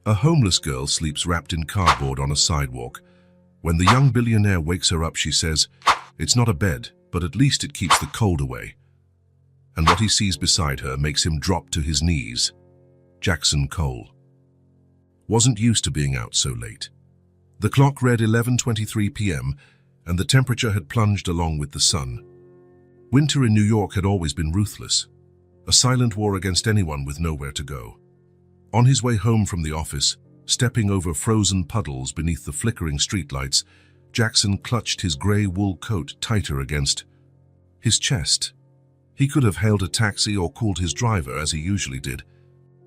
A homeless girl sleeps wrapped in cardboard on a sidewalk. When the young billionaire wakes her up, she says, "It's not a bed, but at least it keeps the cold away." And what he sees beside her makes him drop to his knees. Jackson Cole wasn't used to being out so late. The clock read 11:23 p.m., and the temperature had plunged along with the sun. Winter in New York had always been ruthless, a silent war against anyone with nowhere to go. On his way home from the office, stepping over frozen puddles beneath the flickering streetlights, Jackson clutched his gray wool coat tighter against his chest. He could have hailed a taxi or called his driver as he usually did.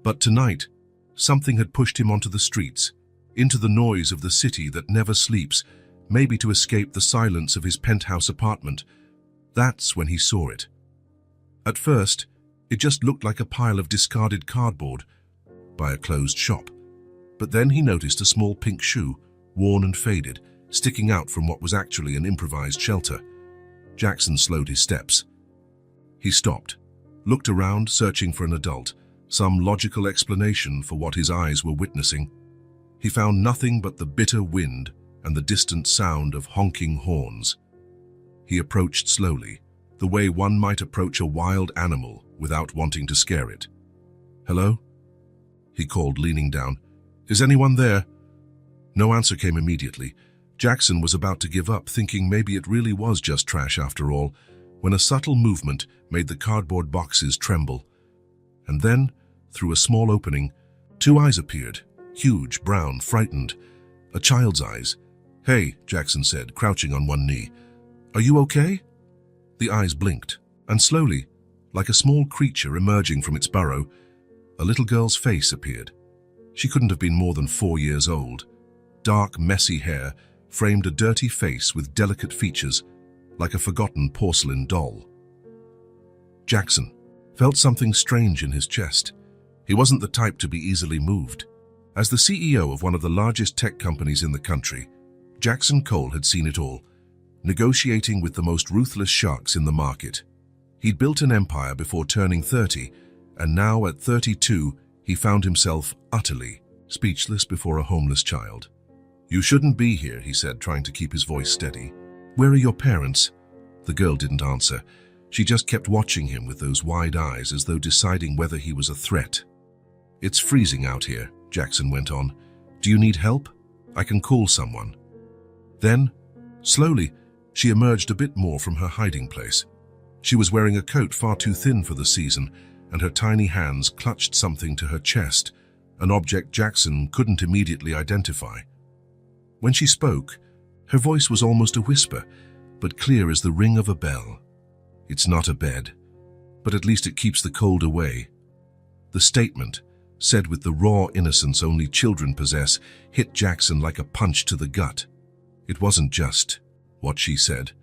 But tonight, something had pushed him onto the streets, into the noise of the city that never sleeps, maybe to escape the silence of his penthouse apartment. That's when he saw it. At first, it just looked like a pile of discarded cardboard by a closed shop. But then he noticed a small pink shoe, worn and faded, sticking out from what was actually an improvised shelter. Jackson slowed his steps. He stopped, looked around, searching for an adult, some logical explanation for what his eyes were witnessing. He found nothing but the bitter wind and the distant sound of honking horns. He approached slowly, the way one might approach a wild animal without wanting to scare it. "Hello?" he called, leaning down. "Is anyone there?" No answer came immediately. Jackson was about to give up, thinking maybe it really was just trash after all, when a subtle movement made the cardboard boxes tremble. And then, through a small opening, two eyes appeared, huge, brown, frightened. A child's eyes. "Hey," Jackson said, crouching on one knee. "Are you okay?" The eyes blinked, and slowly, like a small creature emerging from its burrow, a little girl's face appeared. She couldn't have been more than 4 years old. Dark, messy hair framed a dirty face with delicate features, like a forgotten porcelain doll. Jackson felt something strange in his chest. He wasn't the type to be easily moved. As the CEO of one of the largest tech companies in the country, Jackson Cole had seen it all, negotiating with the most ruthless sharks in the market. He'd built an empire before turning 30, and now at 32, he found himself utterly speechless before a homeless child. "You shouldn't be here," he said, trying to keep his voice steady. "Where are your parents?" The girl didn't answer. She just kept watching him with those wide eyes, as though deciding whether he was a threat. "It's freezing out here," Jackson went on. "Do you need help? I can call someone." Then, slowly, she emerged a bit more from her hiding place. She was wearing a coat far too thin for the season, and her tiny hands clutched something to her chest, an object Jackson couldn't immediately identify. When she spoke, her voice was almost a whisper, but clear as the ring of a bell. "It's not a bed, but at least it keeps the cold away." The statement, said with the raw innocence only children possess, hit Jackson like a punch to the gut. It wasn't just what she said,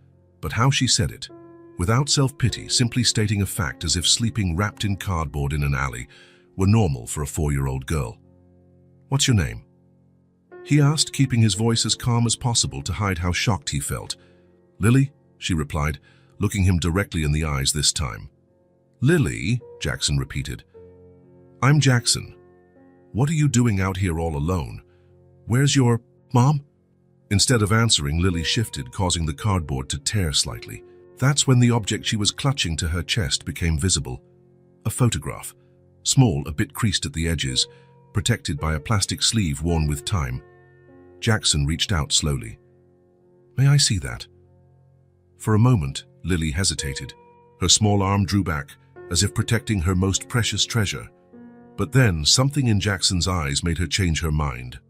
but how she said it. Without self-pity, simply stating a fact as if sleeping wrapped in cardboard in an alley were normal for a 4-year-old girl. "What's your name?" he asked, keeping his voice as calm as possible to hide how shocked he felt. "Lily," she replied, looking him directly in the eyes this time. "Lily," Jackson repeated. "I'm Jackson. What are you doing out here all alone? Where's your mom?" Instead of answering, Lily shifted, causing the cardboard to tear slightly. That's when the object she was clutching to her chest became visible. A photograph, small, a bit creased at the edges, protected by a plastic sleeve worn with time. Jackson reached out slowly. "May I see that?" For a moment, Lily hesitated. Her small arm drew back, as if protecting her most precious treasure. But then, something in Jackson's eyes made her change her mind.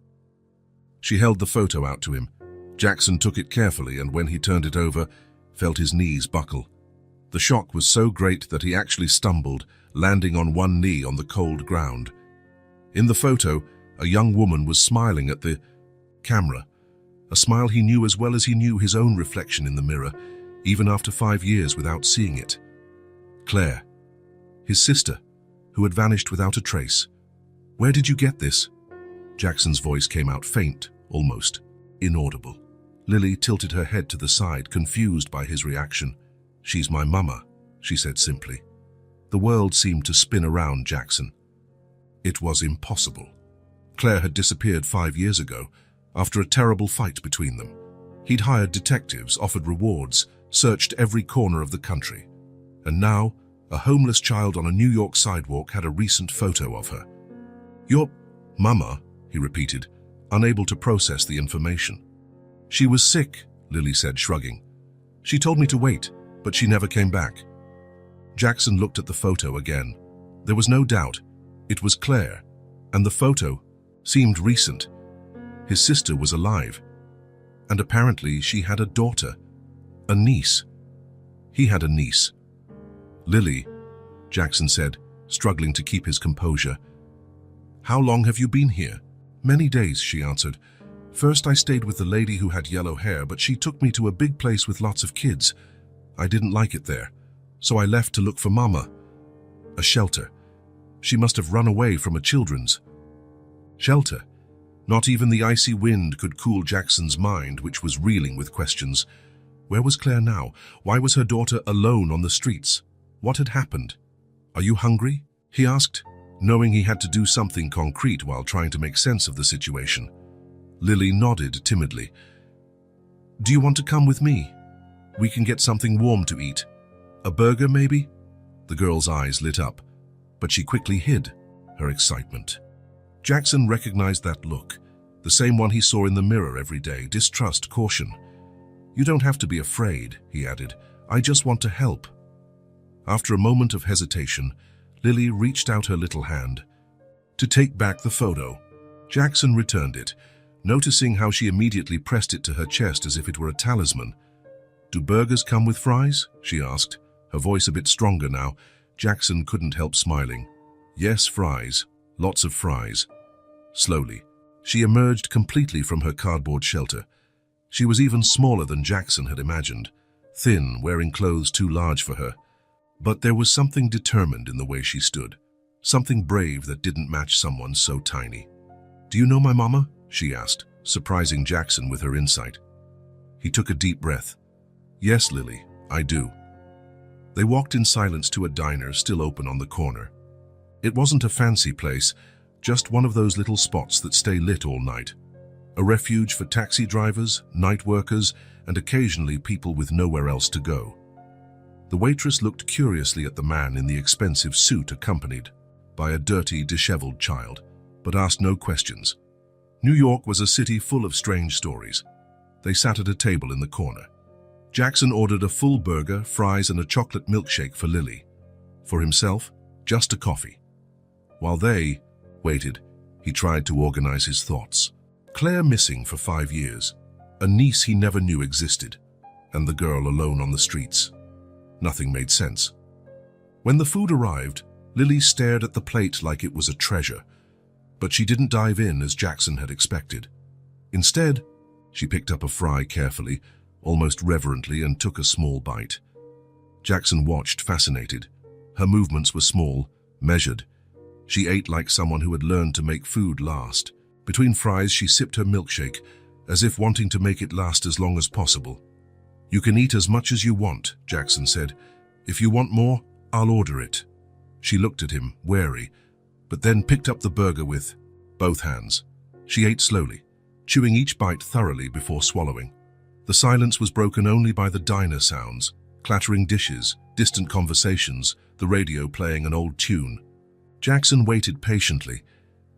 She held the photo out to him. Jackson took it carefully, and when he turned it over, felt his knees buckle. The shock was so great that he actually stumbled, landing on one knee on the cold ground. In the photo, a young woman was smiling at the camera, a smile he knew as well as he knew his own reflection in the mirror, even after 5 years without seeing it. Claire, his sister, who had vanished without a trace. "Where did you get this?" Jackson's voice came out faint, almost inaudible. Lily tilted her head to the side, confused by his reaction. "She's my mama," she said simply. The world seemed to spin around Jackson. It was impossible. Claire had disappeared 5 years ago, after a terrible fight between them. He'd hired detectives, offered rewards, searched every corner of the country. And now, a homeless child on a New York sidewalk had a recent photo of her. "Your mama," he repeated, unable to process the information. "She was sick," Lily said, shrugging. "She told me to wait, but she never came back." Jackson looked at the photo again. There was no doubt. It was Claire, and the photo seemed recent. His sister was alive, and apparently she had a daughter, a niece. He had a niece. "Lily," Jackson said, struggling to keep his composure. "How long have you been here?" "Many days," she answered. "First I stayed with the lady who had yellow hair, but she took me to a big place with lots of kids. I didn't like it there, so I left to look for Mama. A shelter. She must have run away from a children's shelter." Not even the icy wind could cool Jackson's mind, which was reeling with questions. Where was Claire now? Why was her daughter alone on the streets? What had happened? "Are you hungry?" he asked, knowing he had to do something concrete while trying to make sense of the situation. Lily nodded timidly. "Do you want to come with me? We can get something warm to eat. A burger, maybe?" The girl's eyes lit up, but she quickly hid her excitement. Jackson recognized that look, the same one he saw in the mirror every day, distrust, caution. "You don't have to be afraid," he added. "I just want to help." After a moment of hesitation, Lily reached out her little hand to take back the photo. Jackson returned it, noticing how she immediately pressed it to her chest as if it were a talisman. "Do burgers come with fries?" she asked, her voice a bit stronger now. Jackson couldn't help smiling. "Yes, fries. Lots of fries." Slowly, she emerged completely from her cardboard shelter. She was even smaller than Jackson had imagined, thin, wearing clothes too large for her. But there was something determined in the way she stood, something brave that didn't match someone so tiny. "Do you know my mama?" she asked, surprising Jackson with her insight. He took a deep breath. "Yes, Lily, I do." They walked in silence to a diner still open on the corner. It wasn't a fancy place, just one of those little spots that stay lit all night. A refuge for taxi drivers, night workers, and occasionally people with nowhere else to go. The waitress looked curiously at the man in the expensive suit accompanied by a dirty, disheveled child, but asked no questions. New York was a city full of strange stories. They sat at a table in the corner. Jackson ordered a full burger, fries, and a chocolate milkshake for Lily. For himself, just a coffee. While they waited, he tried to organize his thoughts. Claire missing for 5 years, a niece he never knew existed, and the girl alone on the streets. Nothing made sense. When the food arrived, Lily stared at the plate like it was a treasure, but she didn't dive in as Jackson had expected. Instead, she picked up a fry carefully, almost reverently, and took a small bite. Jackson watched, fascinated. Her movements were small, measured. She ate like someone who had learned to make food last. Between fries, she sipped her milkshake, as if wanting to make it last as long as possible. "You can eat as much as you want," Jackson said. "If you want more, I'll order it." She looked at him, wary, but then picked up the burger with both hands. She ate slowly, chewing each bite thoroughly before swallowing. The silence was broken only by the diner sounds, clattering dishes, distant conversations, the radio playing an old tune. Jackson waited patiently.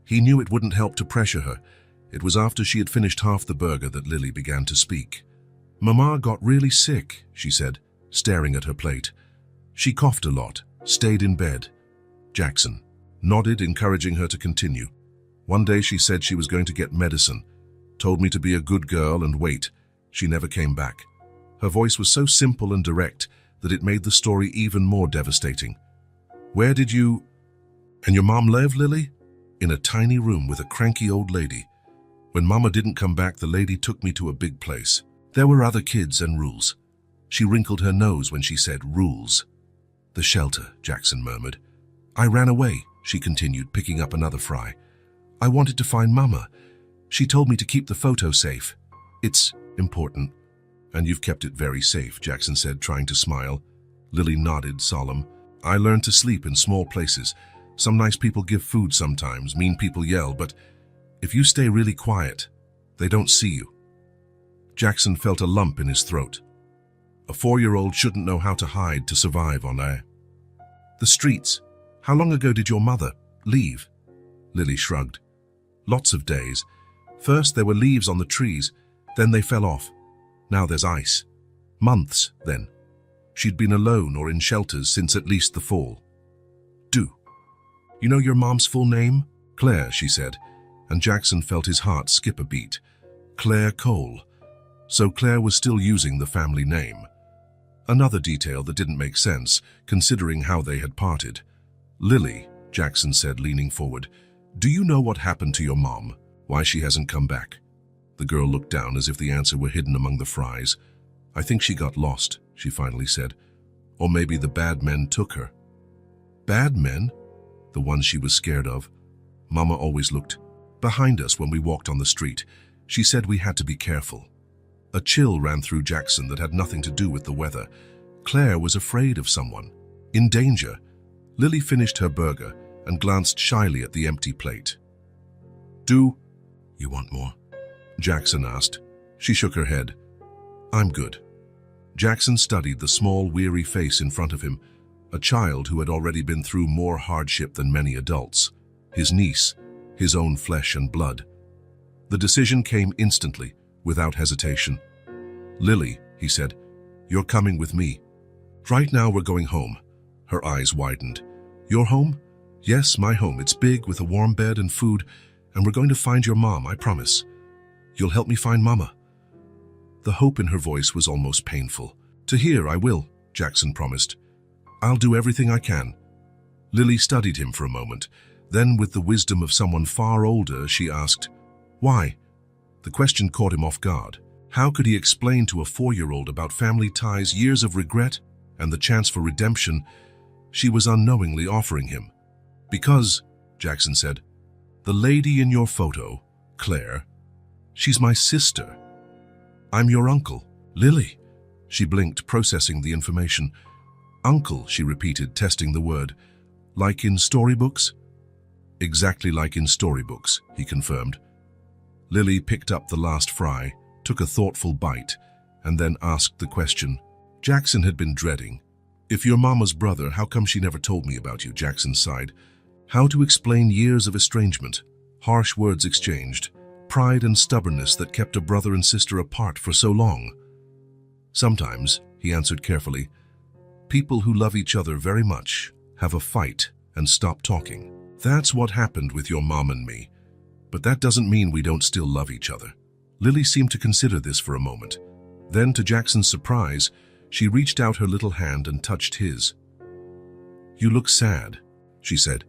He knew it wouldn't help to pressure her. It was after she had finished half the burger that Lily began to speak. "Mama got really sick," she said, staring at her plate. "She coughed a lot, stayed in bed." Jackson nodded, encouraging her to continue. "One day she said she was going to get medicine, told me to be a good girl and wait. She never came back." Her voice was so simple and direct that it made the story even more devastating. "Where did you and your mom live, Lily?" "In a tiny room with a cranky old lady. When Mama didn't come back, the lady took me to a big place. There were other kids and rules." She wrinkled her nose when she said rules. "The shelter," Jackson murmured. "I ran away," she continued, picking up another fry. "I wanted to find Mama. She told me to keep the photo safe. It's important." "And you've kept it very safe," Jackson said, trying to smile. Lily nodded, solemn. "I learned to sleep in small places. Some nice people give food sometimes, mean people yell, but If you stay really quiet, they don't see you. Jackson felt a lump in his throat. A 4-year-old shouldn't know how to hide to survive on air. The streets. How long ago did your mother leave? Lily shrugged. Lots of days. First there were leaves on the trees, then they fell off. Now there's ice. Months, then. She'd been alone or in shelters since at least the fall. Do. You know your mom's full name? Claire, she said, and Jackson felt his heart skip a beat. Claire Cole. So Claire was still using the family name. Another detail that didn't make sense, considering how they had parted. Lily, Jackson said, leaning forward, do you know what happened to your mom? Why she hasn't come back? The girl looked down as if the answer were hidden among the fries. I think she got lost, she finally said. Or maybe the bad men took her. Bad men? The ones she was scared of. Mama always looked behind us when we walked on the street. She said we had to be careful. A chill ran through Jackson that had nothing to do with the weather. Claire was afraid of someone. In danger. Lily finished her burger and glanced shyly at the empty plate. Do you want more? Jackson asked. She shook her head. I'm good. Jackson studied the small, weary face in front of him, a child who had already been through more hardship than many adults. His niece, his own flesh and blood. The decision came instantly, without hesitation. Lily, he said, you're coming with me. Right now we're going home. Her eyes widened. Your home? Yes, my home. It's big, with a warm bed and food, and we're going to find your mom, I promise. You'll help me find Mama. The hope in her voice was almost painful. To hear, I will, Jackson promised. I'll do everything I can. Lily studied him for a moment. Then, with the wisdom of someone far older, she asked, why? The question caught him off guard. How could he explain to a 4-year-old about family ties, years of regret, and the chance for redemption she was unknowingly offering him? Because, Jackson said, the lady in your photo, Claire, she's my sister. I'm your uncle. Lily. She blinked, processing the information. Uncle, she repeated, testing the word. Like in storybooks? Exactly like in storybooks, he confirmed. Lily picked up the last fry, took a thoughtful bite, and then asked the question Jackson had been dreading. If you're Mama's brother, how come she never told me about you? Jackson sighed. How to explain years of estrangement, harsh words exchanged, pride and stubbornness that kept a brother and sister apart for so long? Sometimes, he answered carefully, people who love each other very much have a fight and stop talking. That's what happened with your mom and me. But that doesn't mean we don't still love each other. Lily seemed to consider this for a moment. Then, to Jackson's surprise, she reached out her little hand and touched his. You look sad, she said.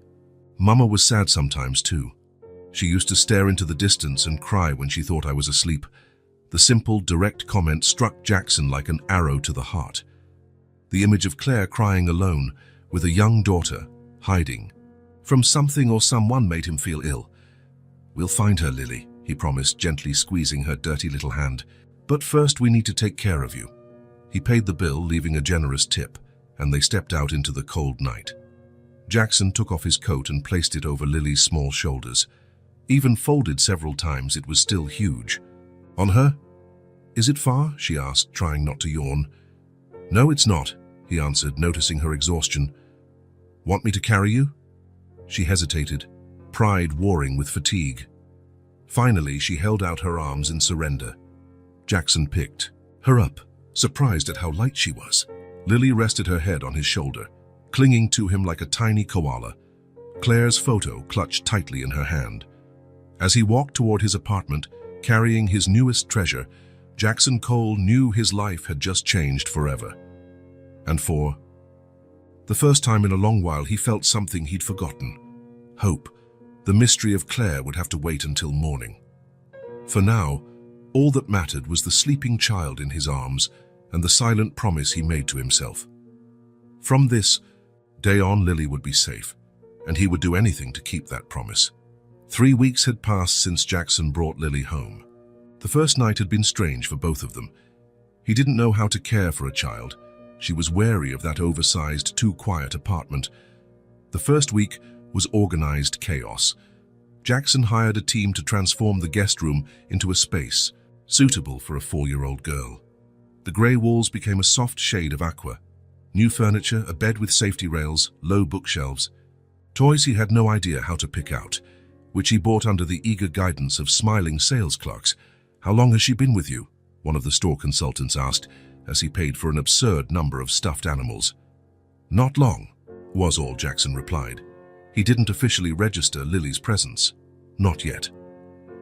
Mama was sad sometimes too. She used to stare into the distance and cry when she thought I was asleep. The simple, direct comment struck Jackson like an arrow to the heart. The image of Claire crying alone, with a young daughter, hiding from something or someone, made him feel ill. We'll find her, Lily, he promised, gently squeezing her dirty little hand. But first we need to take care of you. He paid the bill, leaving a generous tip, and they stepped out into the cold night. Jackson took off his coat and placed it over Lily's small shoulders. Even folded several times, it was still huge. On her? Is it far? She asked, trying not to yawn. No, it's not, he answered, noticing her exhaustion. Want me to carry you? She hesitated, pride warring with fatigue. Finally, she held out her arms in surrender. Jackson picked her up, surprised at how light she was. Lily rested her head on his shoulder, clinging to him like a tiny koala. Claire's photo clutched tightly in her hand. As he walked toward his apartment, carrying his newest treasure, Jackson Cole knew his life had just changed forever. And for the first time in a long while, he felt something he'd forgotten. Hope. The mystery of Claire would have to wait until morning. For now, all that mattered was the sleeping child in his arms and the silent promise he made to himself. From this day on, Lily would be safe, and he would do anything to keep that promise. 3 weeks had passed since Jackson brought Lily home. The first night had been strange for both of them. He didn't know how to care for a child. She was wary of that oversized, too quiet apartment. The first week was organized chaos. Jackson hired a team to transform the guest room into a space suitable for a 4-year-old girl. The grey walls became a soft shade of aqua. New furniture, a bed with safety rails, low bookshelves. Toys he had no idea how to pick out, which he bought under the eager guidance of smiling sales clerks. "How long has she been with you?" one of the store consultants asked, as he paid for an absurd number of stuffed animals. "Not long," was all Jackson replied. He didn't officially register Lily's presence. Not yet.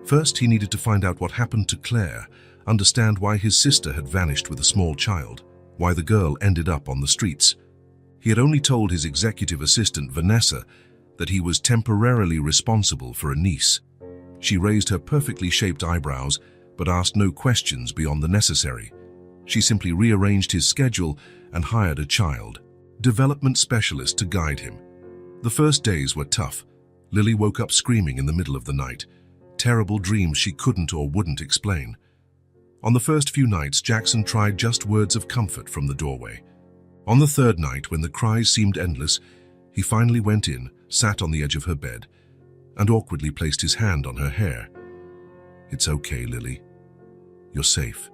First, he needed to find out what happened to Claire, understand why his sister had vanished with a small child, why the girl ended up on the streets. He had only told his executive assistant, Vanessa, that he was temporarily responsible for a niece. She raised her perfectly shaped eyebrows, but asked no questions beyond the necessary. She simply rearranged his schedule and hired a child development specialist to guide him. The first days were tough. Lily woke up screaming in the middle of the night, terrible dreams she couldn't or wouldn't explain. On the first few nights, Jackson tried just words of comfort from the doorway. On the third night, when the cries seemed endless, he finally went in, sat on the edge of her bed, and awkwardly placed his hand on her hair. "It's okay, Lily. You're safe."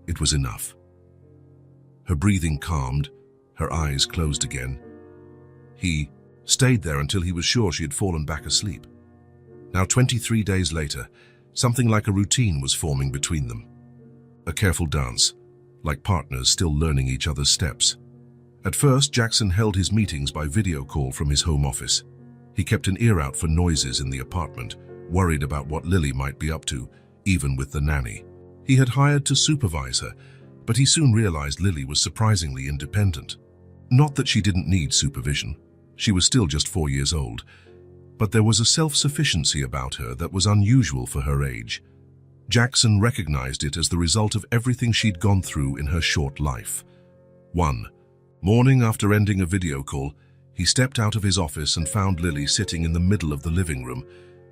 It was enough. Her breathing calmed, her eyes closed again. He stayed there until he was sure she had fallen back asleep. Now, 23 days later, something like a routine was forming between them. A careful dance, like partners still learning each other's steps. At first, Jackson held his meetings by video call from his home office. He kept an ear out for noises in the apartment, worried about what Lily might be up to, even with the nanny. He had hired to supervise her, but he soon realized Lily was surprisingly independent. Not that she didn't need supervision. She was still just 4 years old. But there was a self-sufficiency about her that was unusual for her age. Jackson recognized it as the result of everything she'd gone through in her short life. One morning, after ending a video call, he stepped out of his office and found Lily sitting in the middle of the living room,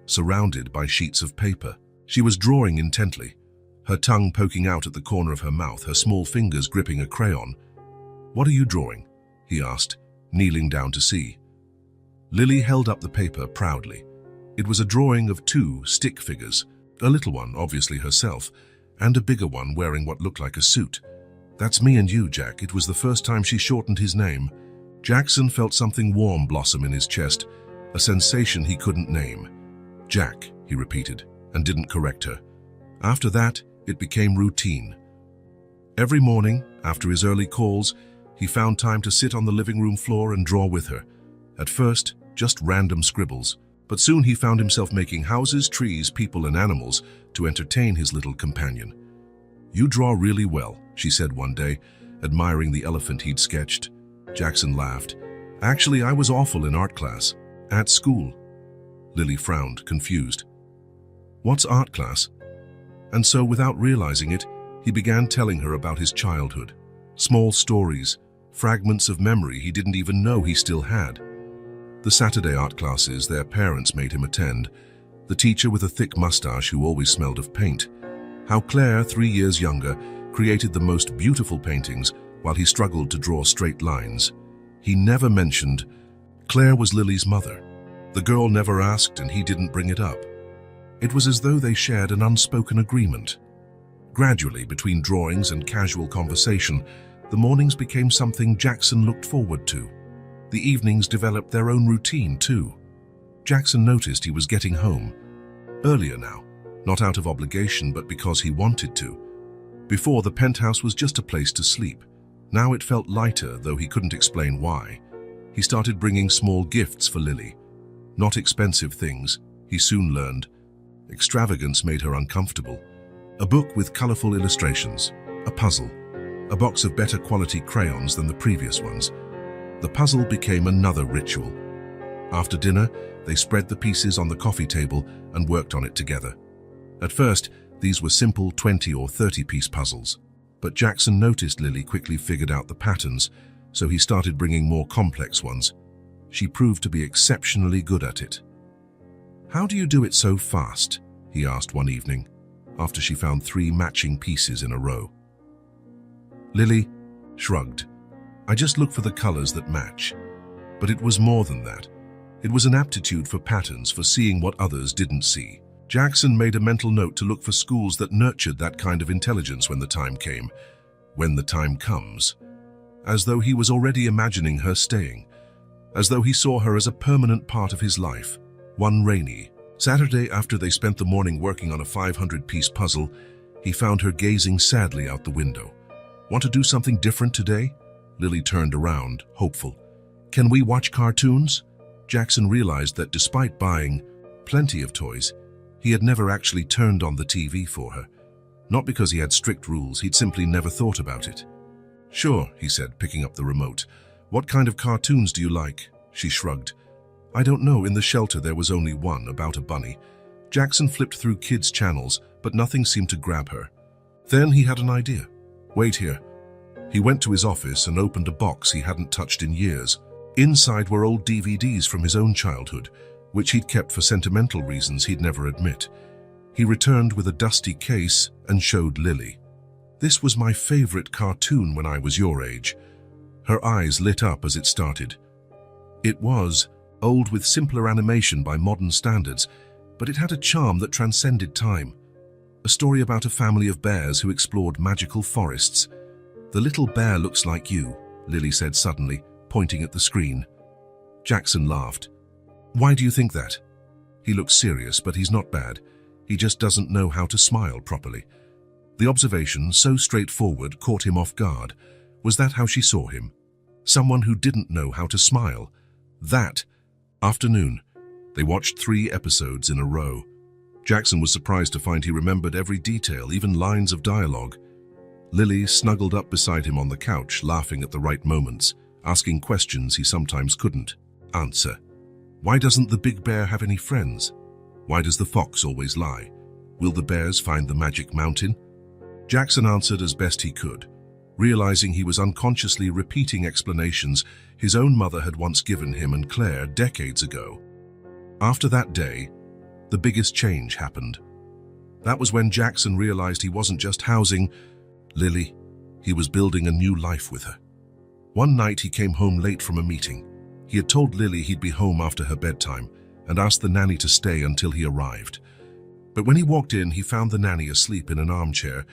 surrounded by sheets of paper. She was drawing intently, her tongue poking out at the corner of her mouth, her small fingers gripping a crayon. "What are you drawing?" he asked, kneeling down to see. Lily held up the paper proudly. It was a drawing of 2 stick figures, a little one, obviously herself, and a bigger one wearing what looked like a suit. "That's me and you, Jack." It was the first time she shortened his name. Jackson felt something warm blossom in his chest, a sensation he couldn't name. "Jack," he repeated, and didn't correct her. After that, it became routine. Every morning, after his early calls, he found time to sit on the living room floor and draw with her. At first, just random scribbles, but soon he found himself making houses, trees, people, and animals to entertain his little companion. "You draw really well," she said one day, admiring the elephant he'd sketched. Jackson laughed. "Actually, I was awful in art class. At school." Lily frowned, confused. "What's art class?" And so, without realizing it, he began telling her about his childhood. Small stories, fragments of memory he didn't even know he still had. The Saturday art classes their parents made him attend, the teacher with a thick mustache who always smelled of paint. How Claire, 3 years younger, created the most beautiful paintings while he struggled to draw straight lines. He never mentioned Claire was Lily's mother. The girl never asked and he didn't bring it up. It was as though they shared an unspoken agreement. Gradually, between drawings and casual conversation, the mornings became something Jackson looked forward to. The evenings developed their own routine too. Jackson noticed he was getting home earlier now, not out of obligation but because he wanted to. Before, the penthouse was just a place to sleep. Now it felt lighter, though he couldn't explain why. He started bringing small gifts for Lily. Not expensive things, he soon learned. Extravagance made her uncomfortable. A book with colorful illustrations, a puzzle, a box of better quality crayons than the previous ones. The puzzle became another ritual. After dinner, they spread the pieces on the coffee table and worked on it together. At first, these were simple 20 or 30-piece puzzles, but Jackson noticed Lily quickly figured out the patterns, so he started bringing more complex ones. She proved to be exceptionally good at it. "How do you do it so fast?" he asked one evening, after she found 3 matching pieces in a row. Lily shrugged. "I just look for the colors that match." But it was more than that. It was an aptitude for patterns, for seeing what others didn't see. Jackson made a mental note to look for schools that nurtured that kind of intelligence when the time came. When the time comes. As though he was already imagining her staying. As though he saw her as a permanent part of his life. One rainy Saturday, after they spent the morning working on a 500-piece puzzle, he found her gazing sadly out the window. "Want to do something different today?" Lily turned around, hopeful. "Can we watch cartoons?" Jackson realized that despite buying plenty of toys, he had never actually turned on the TV for her. Not because he had strict rules, he'd simply never thought about it. "Sure," he said, picking up the remote. "What kind of cartoons do you like?" She shrugged. "I don't know, in the shelter there was only one, about a bunny." Jackson flipped through kids' channels, but nothing seemed to grab her. Then he had an idea. "Wait here." He went to his office and opened a box he hadn't touched in years. Inside were old DVDs from his own childhood, which he'd kept for sentimental reasons he'd never admit. He returned with a dusty case and showed Lily. "This was my favorite cartoon when I was your age." Her eyes lit up as it started. It was old with simpler animation by modern standards, but it had a charm that transcended time. A story about a family of bears who explored magical forests. "The little bear looks like you," Lily said suddenly, pointing at the screen. Jackson laughed. "Why do you think that?" He looks serious, but he's not bad. He just doesn't know how to smile properly. The observation, so straightforward, caught him off guard. Was that how she saw him? Someone who didn't know how to smile. That afternoon, they watched 3 episodes in a row. Jackson was surprised to find he remembered every detail, even lines of dialogue. Lily snuggled up beside him on the couch, laughing at the right moments, asking questions he sometimes couldn't answer. Why doesn't the big bear have any friends? Why does the fox always lie? Will the bears find the magic mountain? Jackson answered as best he could, realizing he was unconsciously repeating explanations his own mother had once given him and Claire decades ago. After that day, the biggest change happened. That was when Jackson realized he wasn't just housing Lily, he was building a new life with her. One night he came home late from a meeting. He had told Lily he'd be home after her bedtime and asked the nanny to stay until he arrived. But when he walked in, he found the nanny asleep in an armchair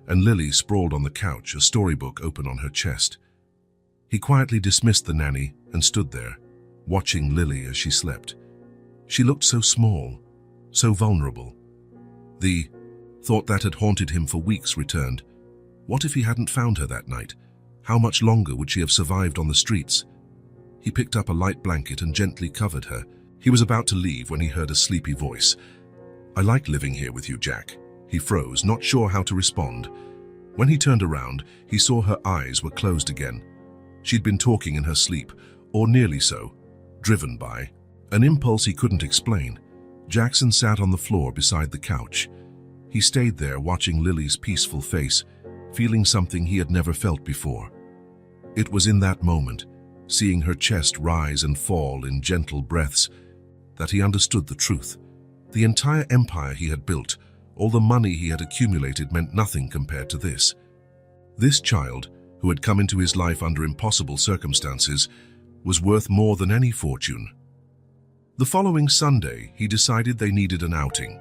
and Lily sprawled on the couch, a storybook open on her chest. He quietly dismissed the nanny and stood there, watching Lily as she slept. She looked so small, so vulnerable. The thought that had haunted him for weeks returned. What if he hadn't found her that night? How much longer would she have survived on the streets? He picked up a light blanket and gently covered her. He was about to leave when he heard a sleepy voice. "I like living here with you, Jack." He froze, not sure how to respond. When he turned around, he saw her eyes were closed again. She'd been talking in her sleep, or nearly so, driven by an impulse he couldn't explain. Jackson sat on the floor beside the couch. He stayed there watching Lily's peaceful face, feeling something he had never felt before. It was in that moment, seeing her chest rise and fall in gentle breaths, that he understood the truth. The entire empire he had built, all the money he had accumulated, meant nothing compared to this. This child, who had come into his life under impossible circumstances, was worth more than any fortune. The following Sunday, he decided they needed an outing.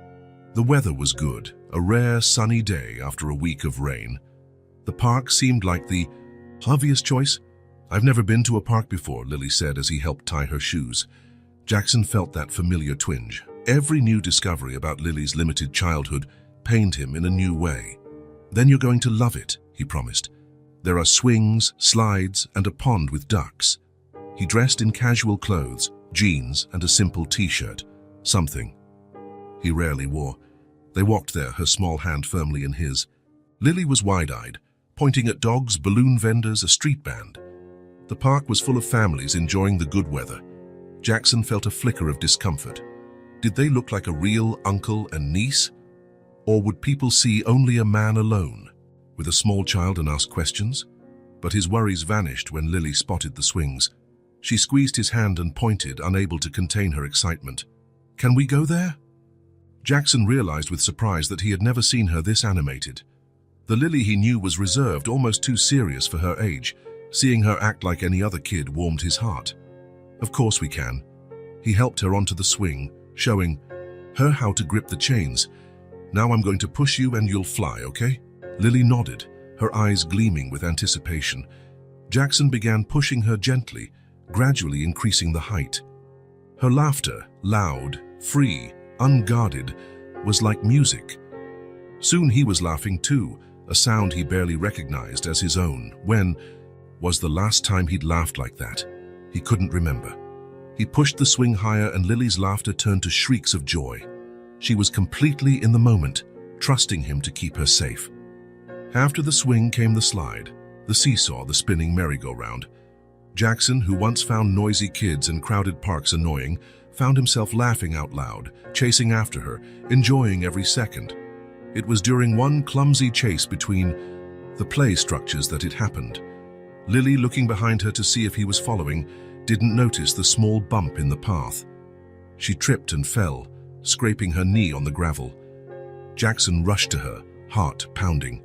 The weather was good, a rare sunny day after a week of rain. The park seemed like the obvious choice. "I've never been to a park before," Lily said as he helped tie her shoes. Jackson felt that familiar twinge. Every new discovery about Lily's limited childhood pained him in a new way. "Then you're going to love it," he promised. "There are swings, slides, and a pond with ducks." He dressed in casual clothes, jeans, and a simple t-shirt, something he rarely wore. They walked there, her small hand firmly in his. Lily was wide-eyed, pointing at dogs, balloon vendors, a street band. The park was full of families enjoying the good weather. Jackson felt a flicker of discomfort. Did they look like a real uncle and niece? Or would people see only a man alone, with a small child, and ask questions? But his worries vanished when Lily spotted the swings. She squeezed his hand and pointed, unable to contain her excitement. "Can we go there?" Jackson realized with surprise that he had never seen her this animated. The Lily he knew was reserved, almost too serious for her age. Seeing her act like any other kid warmed his heart. "Of course we can." He helped her onto the swing, showing her how to grip the chains. "Now I'm going to push you and you'll fly, okay?" Lily nodded, her eyes gleaming with anticipation. Jackson began pushing her gently, gradually increasing the height. Her laughter, loud, free, unguarded, was like music. Soon he was laughing too, a sound he barely recognized as his own. When was the last time he'd laughed like that? He couldn't remember. He pushed the swing higher and Lily's laughter turned to shrieks of joy. She was completely in the moment, trusting him to keep her safe. After the swing came the slide, the seesaw, the spinning merry-go-round. Jackson, who once found noisy kids and crowded parks annoying, found himself laughing out loud, chasing after her, enjoying every second. It was during one clumsy chase between the play structures that it happened. Lily, looking behind her to see if he was following, didn't notice the small bump in the path. She tripped and fell, scraping her knee on the gravel. Jackson rushed to her, heart pounding.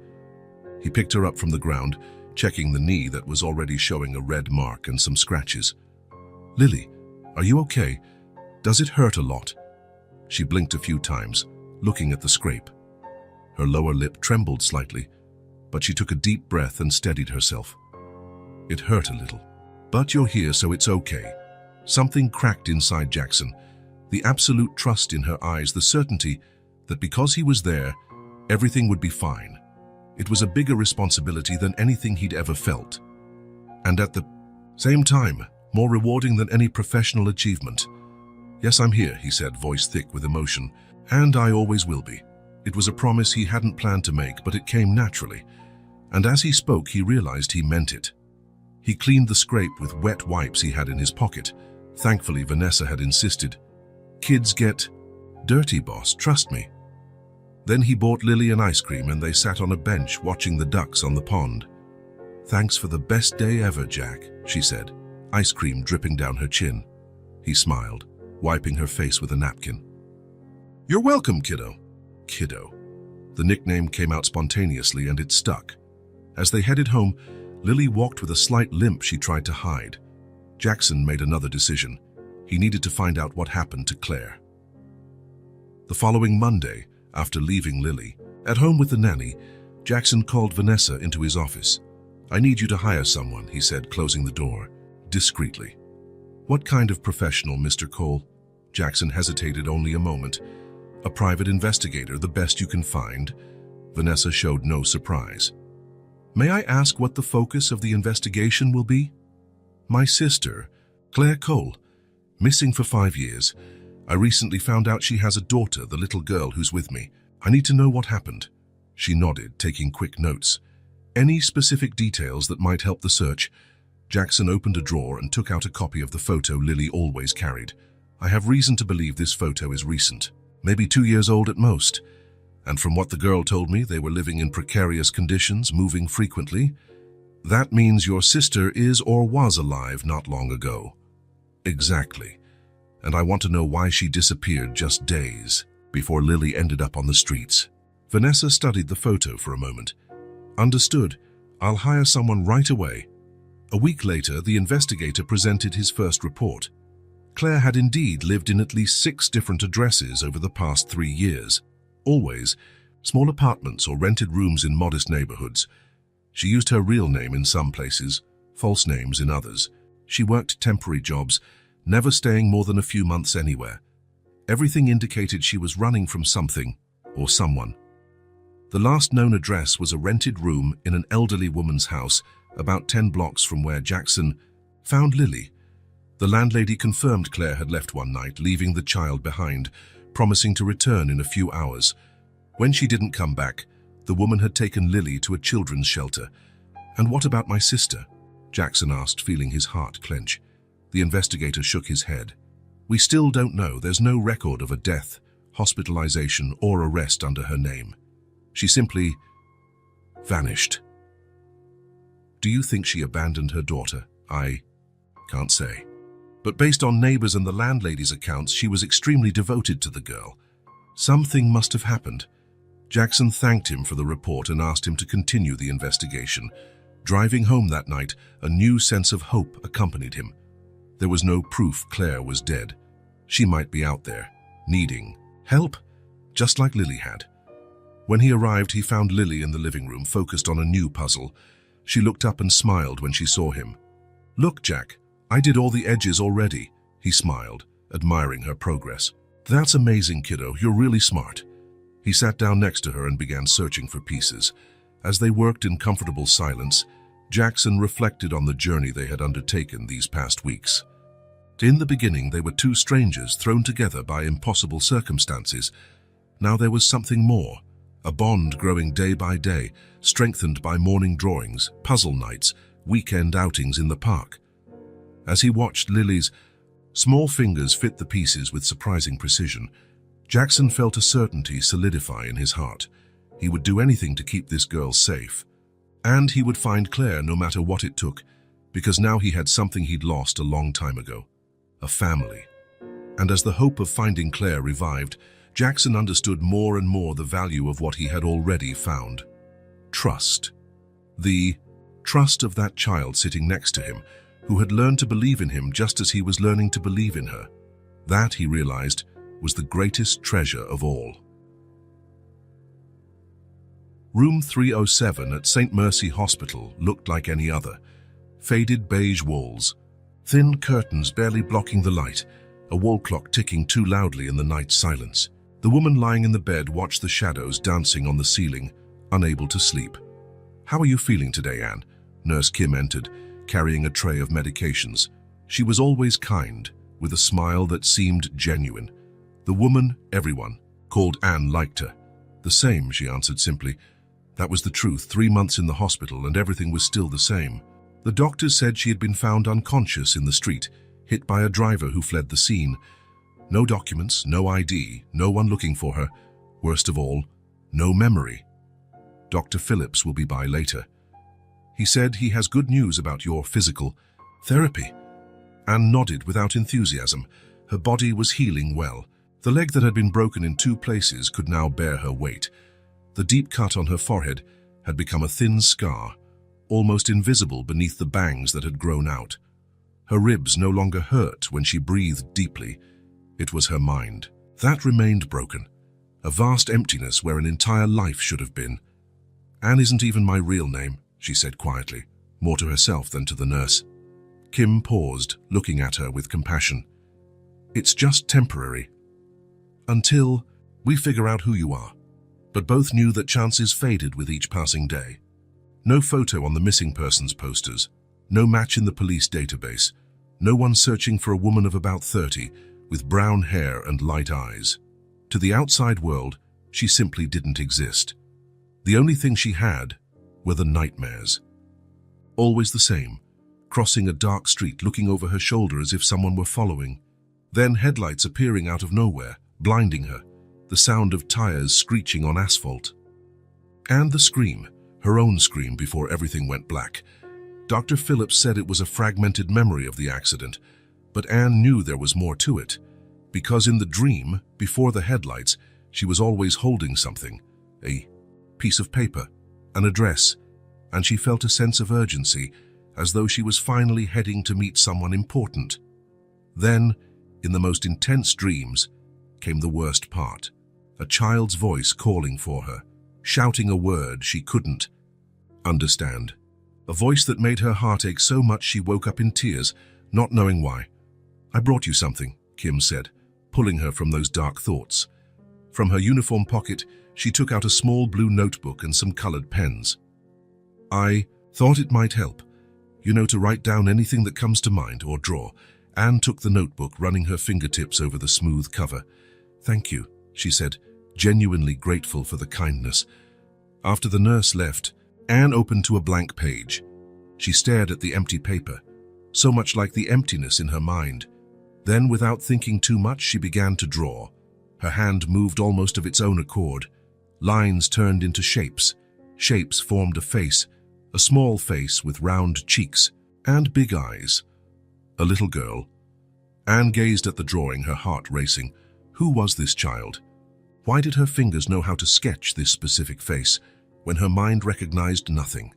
He picked her up from the ground, checking the knee that was already showing a red mark and some scratches. "Lily, are you okay? Does it hurt a lot?" She blinked a few times, looking at the scrape. Her lower lip trembled slightly, but she took a deep breath and steadied herself. "It hurt a little, but you're here, so it's okay." Something cracked inside Jackson, the absolute trust in her eyes, the certainty that because he was there, everything would be fine. It was a bigger responsibility than anything he'd ever felt. And at the same time, more rewarding than any professional achievement. "Yes, I'm here," he said, voice thick with emotion, "and I always will be." It was a promise he hadn't planned to make, but it came naturally. And as he spoke, he realized he meant it. He cleaned the scrape with wet wipes he had in his pocket. Thankfully, Vanessa had insisted. "Kids get dirty, boss, trust me." Then he bought Lily an ice cream and they sat on a bench watching the ducks on the pond. "Thanks for the best day ever, Jack," she said, ice cream dripping down her chin. He smiled, wiping her face with a napkin. "You're welcome, kiddo." Kiddo. The nickname came out spontaneously and it stuck. As they headed home, Lily walked with a slight limp she tried to hide. Jackson made another decision. He needed to find out what happened to Claire. The following Monday, after leaving Lily, at home with the nanny, Jackson called Vanessa into his office. "I need you to hire someone," he said, closing the door, discreetly. "What kind of professional, Mr. Cole?" Jackson hesitated only a moment. "A private investigator, the best you can find." Vanessa showed no surprise. "May I ask what the focus of the investigation will be?" "My sister, Claire Cole, missing for 5 years. I recently found out she has a daughter, the little girl who's with me. I need to know what happened." She nodded, taking quick notes. "Any specific details that might help the search?" Jackson opened a drawer and took out a copy of the photo Lily always carried. "I have reason to believe this photo is recent, maybe 2 years old at most. And from what the girl told me, they were living in precarious conditions, moving frequently. That means your sister is or was alive not long ago." "Exactly. And I want to know why she disappeared just days before Lily ended up on the streets." Vanessa studied the photo for a moment. "Understood. I'll hire someone right away." A week later, the investigator presented his first report. Claire had indeed lived in at least 6 different addresses over the past 3 years. Always small apartments or rented rooms in modest neighborhoods. She used her real name in some places, false names in others. She worked temporary jobs, never staying more than a few months anywhere. Everything indicated she was running from something or someone. The last known address was a rented room in an elderly woman's house about 10 blocks from where Jackson found Lily. The landlady confirmed Claire had left one night, leaving the child behind, promising to return in a few hours. When she didn't come back, the woman had taken Lily to a children's shelter. "And what about my sister?" Jackson asked, feeling his heart clench. The investigator shook his head. "We still don't know. There's no record of a death, hospitalization, or arrest under her name. She simply vanished." "Do you think she abandoned her daughter?" "I can't say. But based on neighbors and the landlady's accounts, she was extremely devoted to the girl. Something must have happened." Jackson thanked him for the report and asked him to continue the investigation. Driving home that night, a new sense of hope accompanied him. There was no proof Claire was dead, She might be out there, needing help, just like Lily had. When he arrived, he found Lily in the living room, focused on a new puzzle. She looked up and smiled when she saw him. "Look, Jack, I did all the edges already," he smiled, admiring her progress. "That's amazing, kiddo. You're really smart." He sat down next to her and began searching for pieces. As they worked in comfortable silence, Jackson reflected on the journey they had undertaken these past weeks. In the beginning, they were two strangers thrown together by impossible circumstances. Now there was something more, a bond growing day by day, strengthened by morning drawings, puzzle nights, weekend outings in the park. As he watched Lily's small fingers fit the pieces with surprising precision, Jackson felt a certainty solidify in his heart. He would do anything to keep this girl safe. And he would find Claire no matter what it took, because now he had something he'd lost a long time ago. A family. And as the hope of finding Claire revived, Jackson understood more and more the value of what he had already found. Trust. The trust of that child sitting next to him, who had learned to believe in him just as he was learning to believe in her. That, he realized, was the greatest treasure of all. Room 307 at St. Mercy Hospital looked like any other. Faded beige walls, thin curtains barely blocking the light, a wall clock ticking too loudly in the night silence. The woman lying in the bed watched the shadows dancing on the ceiling, unable to sleep. "How are you feeling today, Anne?" Nurse Kim entered, carrying a tray of medications. She was always kind, with a smile that seemed genuine. The woman everyone called Anne liked her. "The same," she answered simply. That was the truth. 3 months in the hospital and everything was still the same. The doctors said she had been found unconscious in the street, hit by a driver who fled the scene. No documents, no ID, no one looking for her. Worst of all, no memory. Dr. Phillips will be by later. He said he has good news about your physical therapy. Anne nodded without enthusiasm. Her body was healing well. The leg that had been broken in 2 places could now bear her weight. The deep cut on her forehead had become a thin scar, almost invisible beneath the bangs that had grown out. Her ribs no longer hurt when she breathed deeply. It was her mind. That remained broken, a vast emptiness where an entire life should have been. "Anne isn't even my real name," she said quietly, more to herself than to the nurse. Kim paused, looking at her with compassion. "It's just temporary. Until we figure out who you are." But both knew that chances faded with each passing day. No photo on the missing persons posters, no match in the police database, no one searching for a woman of about 30 with brown hair and light eyes. To the outside world, she simply didn't exist. The only thing she had were the nightmares. Always the same, crossing a dark street, looking over her shoulder as if someone were following. Then headlights appearing out of nowhere, blinding her. The sound of tires screeching on asphalt. And the scream, her own scream before everything went black. Dr. Phillips said it was a fragmented memory of the accident, but Anne knew there was more to it. Because in the dream, before the headlights, she was always holding something, a piece of paper, an address, and she felt a sense of urgency, as though she was finally heading to meet someone important. Then, in the most intense dreams, came the worst part. A child's voice calling for her, shouting a word she couldn't understand. A voice that made her heart ache so much she woke up in tears, not knowing why. "I brought you something," Kim said, pulling her from those dark thoughts. From her uniform pocket, she took out a small blue notebook and some colored pens. "I thought it might help. You know, to write down anything that comes to mind or draw." Anne took the notebook, running her fingertips over the smooth cover. "Thank you," she said, genuinely grateful for the kindness. After the nurse left, Anne opened to a blank page. She stared at the empty paper, so much like the emptiness in her mind. Then, without thinking too much, she began to draw. Her hand moved almost of its own accord. Lines turned into shapes. Shapes formed a face, a small face with round cheeks and big eyes. A little girl. Anne gazed at the drawing, her heart racing. Who was this child? Why did her fingers know how to sketch this specific face when her mind recognized nothing?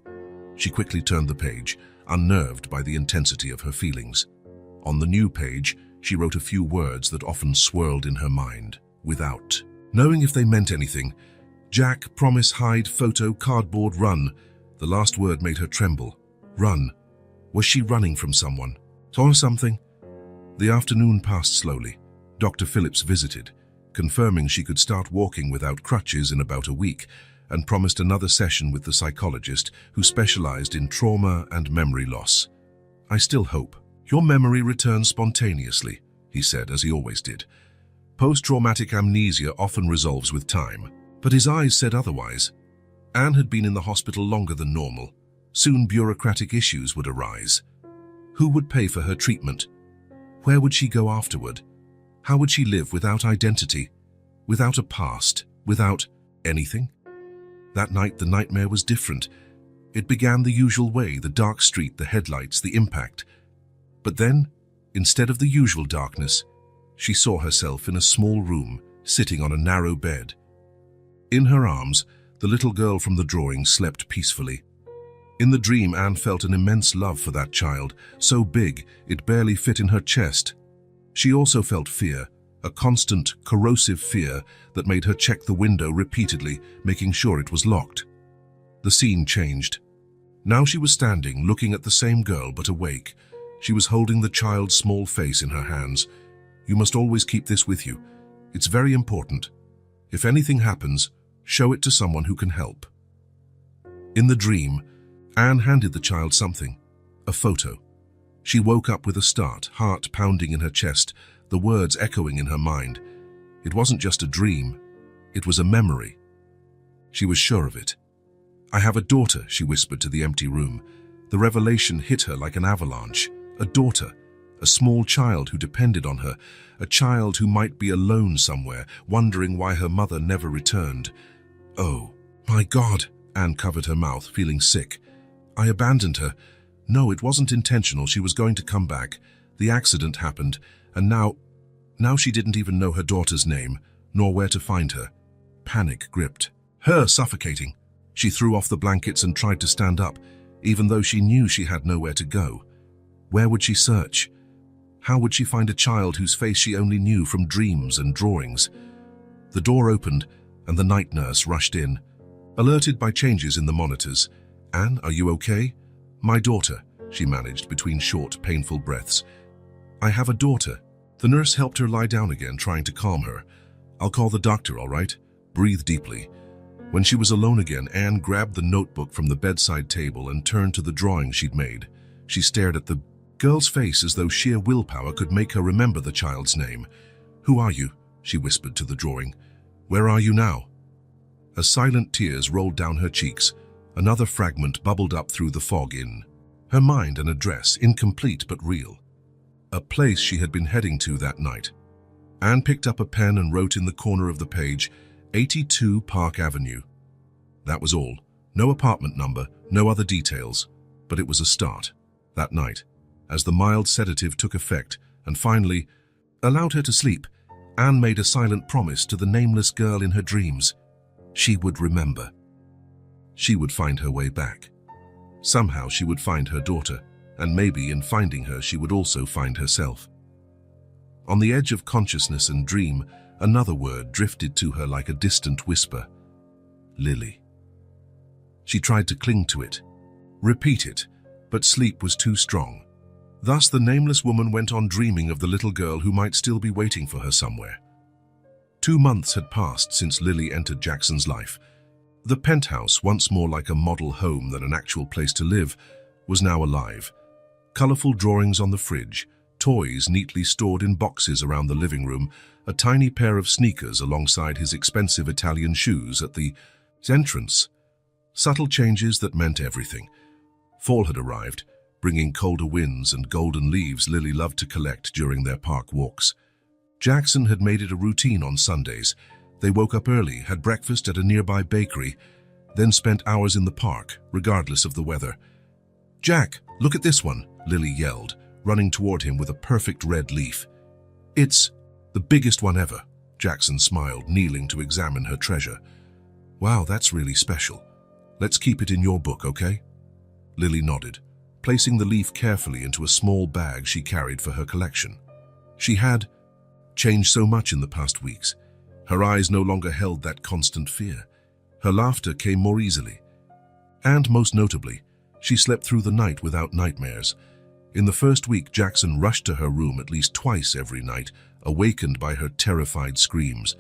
She quickly turned the page, unnerved by the intensity of her feelings. On the new page, She wrote a few words that often swirled in her mind. Without knowing if they meant anything. Jack, promise, hide, photo, cardboard, run. The last word made her tremble. Run. Was she running from someone? Or something? The afternoon passed slowly. Dr. Phillips visited, confirming she could start walking without crutches in about a week, and promised another session with the psychologist who specialized in trauma and memory loss. I still hope. Your memory returns spontaneously, he said, as he always did. Post-traumatic amnesia often resolves with time, but his eyes said otherwise. Anne had been in the hospital longer than normal. Soon bureaucratic issues would arise. Who would pay for her treatment? Where would she go afterward? How would she live without identity, without a past, without anything? That night the nightmare was different. It began the usual way, the dark street, the headlights, the impact. But then, instead of the usual darkness, she saw herself in a small room, sitting on a narrow bed. In her arms, the little girl from the drawing slept peacefully. In the dream, Anne felt an immense love for that child, so big it barely fit in her chest. She also felt fear, a constant, corrosive fear that made her check the window repeatedly, making sure it was locked. The scene changed. Now she was standing, looking at the same girl but awake. She was holding the child's small face in her hands. You must always keep this with you. It's very important. If anything happens, show it to someone who can help. In the dream, Anne handed the child something, a photo. She woke up with a start, heart pounding in her chest, the words echoing in her mind. It wasn't just a dream, it was a memory. She was sure of it. I have a daughter, she whispered to the empty room. The revelation hit her like an avalanche. A daughter, a small child who depended on her, a child who might be alone somewhere, wondering why her mother never returned. Oh, my God, Anne covered her mouth, feeling sick. I abandoned her. No, it wasn't intentional. She was going to come back. The accident happened, and now she didn't even know her daughter's name, nor where to find her. Panic gripped her, suffocating. She threw off the blankets and tried to stand up, even though she knew she had nowhere to go. Where would she search? How would she find a child whose face she only knew from dreams and drawings? The door opened, and the night nurse rushed in. Alerted by changes in the monitors, Anne, are you okay? My daughter, she managed between short, painful breaths. I have a daughter. The nurse helped her lie down again, trying to calm her. I'll call the doctor, all right? Breathe deeply. When she was alone again, Anne grabbed the notebook from the bedside table and turned to the drawing she'd made. She stared at the girl's face as though sheer willpower could make her remember the child's name. Who are you? She whispered to the drawing. Where are you now? As silent tears rolled down her cheeks, another fragment bubbled up through the fog in her mind, an address, incomplete but real. A place she had been heading to that night. Anne picked up a pen and wrote in the corner of the page, 82 Park Avenue. That was all. No apartment number, no other details. But it was a start. That night, as the mild sedative took effect and finally allowed her to sleep, Anne made a silent promise to the nameless girl in her dreams. She would remember. She would find her way back. Somehow she would find her daughter, and maybe in finding her she would also find herself. On the edge of consciousness and dream, another word drifted to her like a distant whisper. Lily. She tried to cling to it, repeat it, but sleep was too strong. Thus the nameless woman went on dreaming of the little girl who might still be waiting for her somewhere. 2 months had passed since Lily entered Jackson's life. The penthouse, once more like a model home than an actual place to live, was now alive. Colorful drawings on the fridge, toys neatly stored in boxes around the living room, a tiny pair of sneakers alongside his expensive Italian shoes at the entrance. Subtle changes that meant everything. Fall had arrived, bringing colder winds and golden leaves Lily loved to collect during their park walks. Jackson had made it a routine on Sundays. They woke up early, had breakfast at a nearby bakery, then spent hours in the park, regardless of the weather. Jack, look at this one, Lily yelled, running toward him with a perfect red leaf. It's the biggest one ever, Jackson smiled, kneeling to examine her treasure. Wow, that's really special. Let's keep it in your book, okay? Lily nodded, placing the leaf carefully into a small bag she carried for her collection. She had changed so much in the past weeks. Her eyes no longer held that constant fear. Her laughter came more easily. And most notably, she slept through the night without nightmares. In the first week, Jackson rushed to her room at least twice every night, awakened by her terrified screams.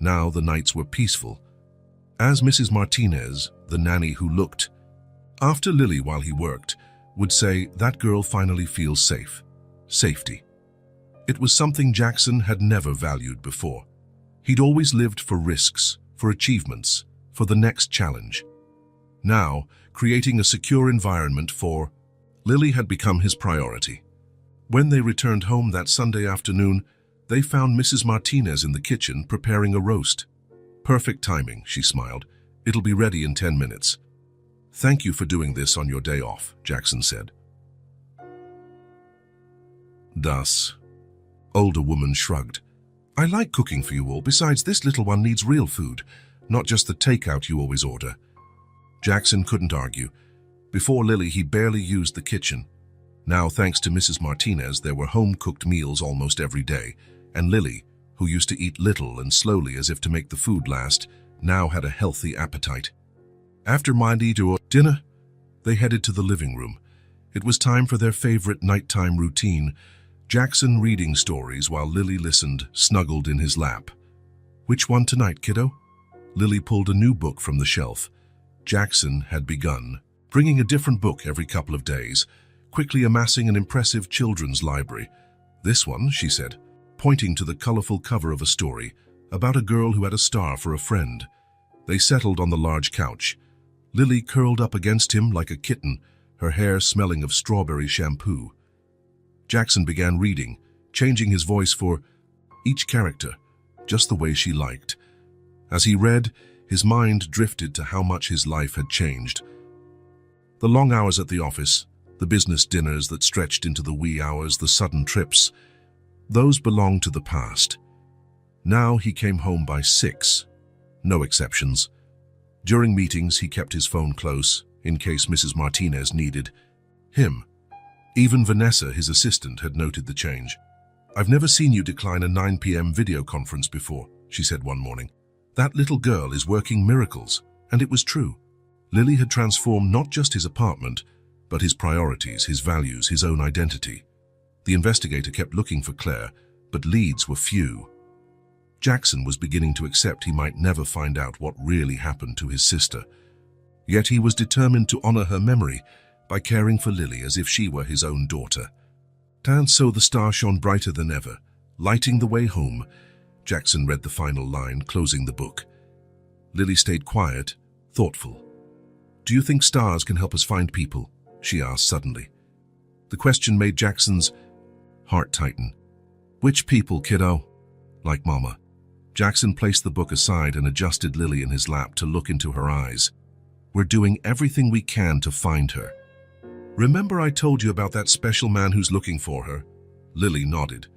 Now the nights were peaceful. As Mrs. Martinez, the nanny who looked after Lily while he worked, would say, "That girl finally feels safe." Safety. It was something Jackson had never valued before. He'd always lived for risks, for achievements, for the next challenge. Now, creating a secure environment for Lily had become his priority. When they returned home that Sunday afternoon, they found Mrs. Martinez in the kitchen preparing a roast. "Perfect timing," she smiled. "It'll be ready in 10 minutes. "Thank you for doing this on your day off," Jackson said. Das older woman shrugged. "I like cooking for you all. Besides, this little one needs real food, not just the takeout you always order." Jackson couldn't argue. Before Lily, he barely used the kitchen. Now, thanks to Mrs. Martinez, there were home-cooked meals almost every day, and Lily, who used to eat little and slowly as if to make the food last, now had a healthy appetite. After dinner, they headed to the living room. It was time for their favorite nighttime routine, Jackson reading stories while Lily listened, snuggled in his lap. "Which one tonight, kiddo?" Lily pulled a new book from the shelf. Jackson had begun, bringing a different book every couple of days, quickly amassing an impressive children's library. "This one," she said, pointing to the colorful cover of a story about a girl who had a star for a friend. They settled on the large couch. Lily curled up against him like a kitten, her hair smelling of strawberry shampoo. Jackson began reading, changing his voice for each character, just the way she liked. As he read, his mind drifted to how much his life had changed. The long hours at the office, the business dinners that stretched into the wee hours, the sudden trips, those belonged to the past. Now he came home by 6, no exceptions. During meetings, he kept his phone close, in case Mrs. Martinez needed him. Even Vanessa, his assistant, had noted the change. "I've never seen you decline a 9 p.m. video conference before," she said one morning. "That little girl is working miracles." And it was true. Lily had transformed not just his apartment, but his priorities, his values, his own identity. The investigator kept looking for Claire, but leads were few. Jackson was beginning to accept he might never find out what really happened to his sister. Yet he was determined to honor her memory by caring for Lily as if she were his own daughter. And so the star shone brighter than ever, lighting the way home. Jackson read the final line, closing the book. Lily stayed quiet, thoughtful. "Do you think stars can help us find people?" she asked suddenly. The question made Jackson's heart tighten. "Which people, kiddo?" "Like Mama." Jackson placed the book aside and adjusted Lily in his lap to look into her eyes. "We're doing everything we can to find her. Remember I told you about that special man who's looking for her?" Lily nodded.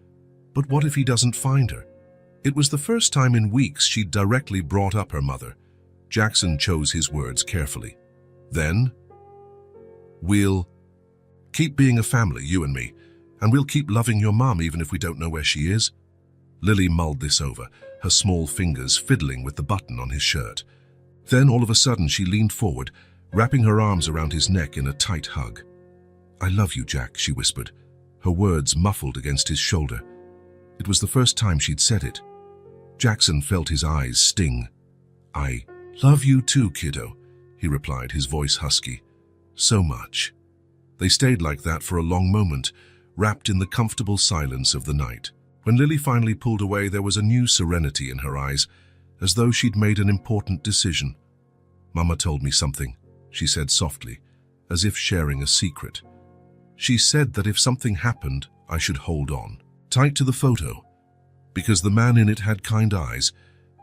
"But what if he doesn't find her?" It was the first time in weeks she'd directly brought up her mother. Jackson chose his words carefully. "Then, we'll keep being a family, you and me, and we'll keep loving your mom even if we don't know where she is." Lily mulled this over, her small fingers fiddling with the button on his shirt. Then all of a sudden she leaned forward, wrapping her arms around his neck in a tight hug. "I love you, Jack," she whispered, her words muffled against his shoulder. It was the first time she'd said it. Jackson felt his eyes sting. "I love you too, kiddo," he replied, his voice husky. "So much." They stayed like that for a long moment, wrapped in the comfortable silence of the night. When Lily finally pulled away, there was a new serenity in her eyes, as though she'd made an important decision. "Mama told me something," she said softly, as if sharing a secret. "She said that if something happened, I should hold on, tight to the photo, because the man in it had kind eyes."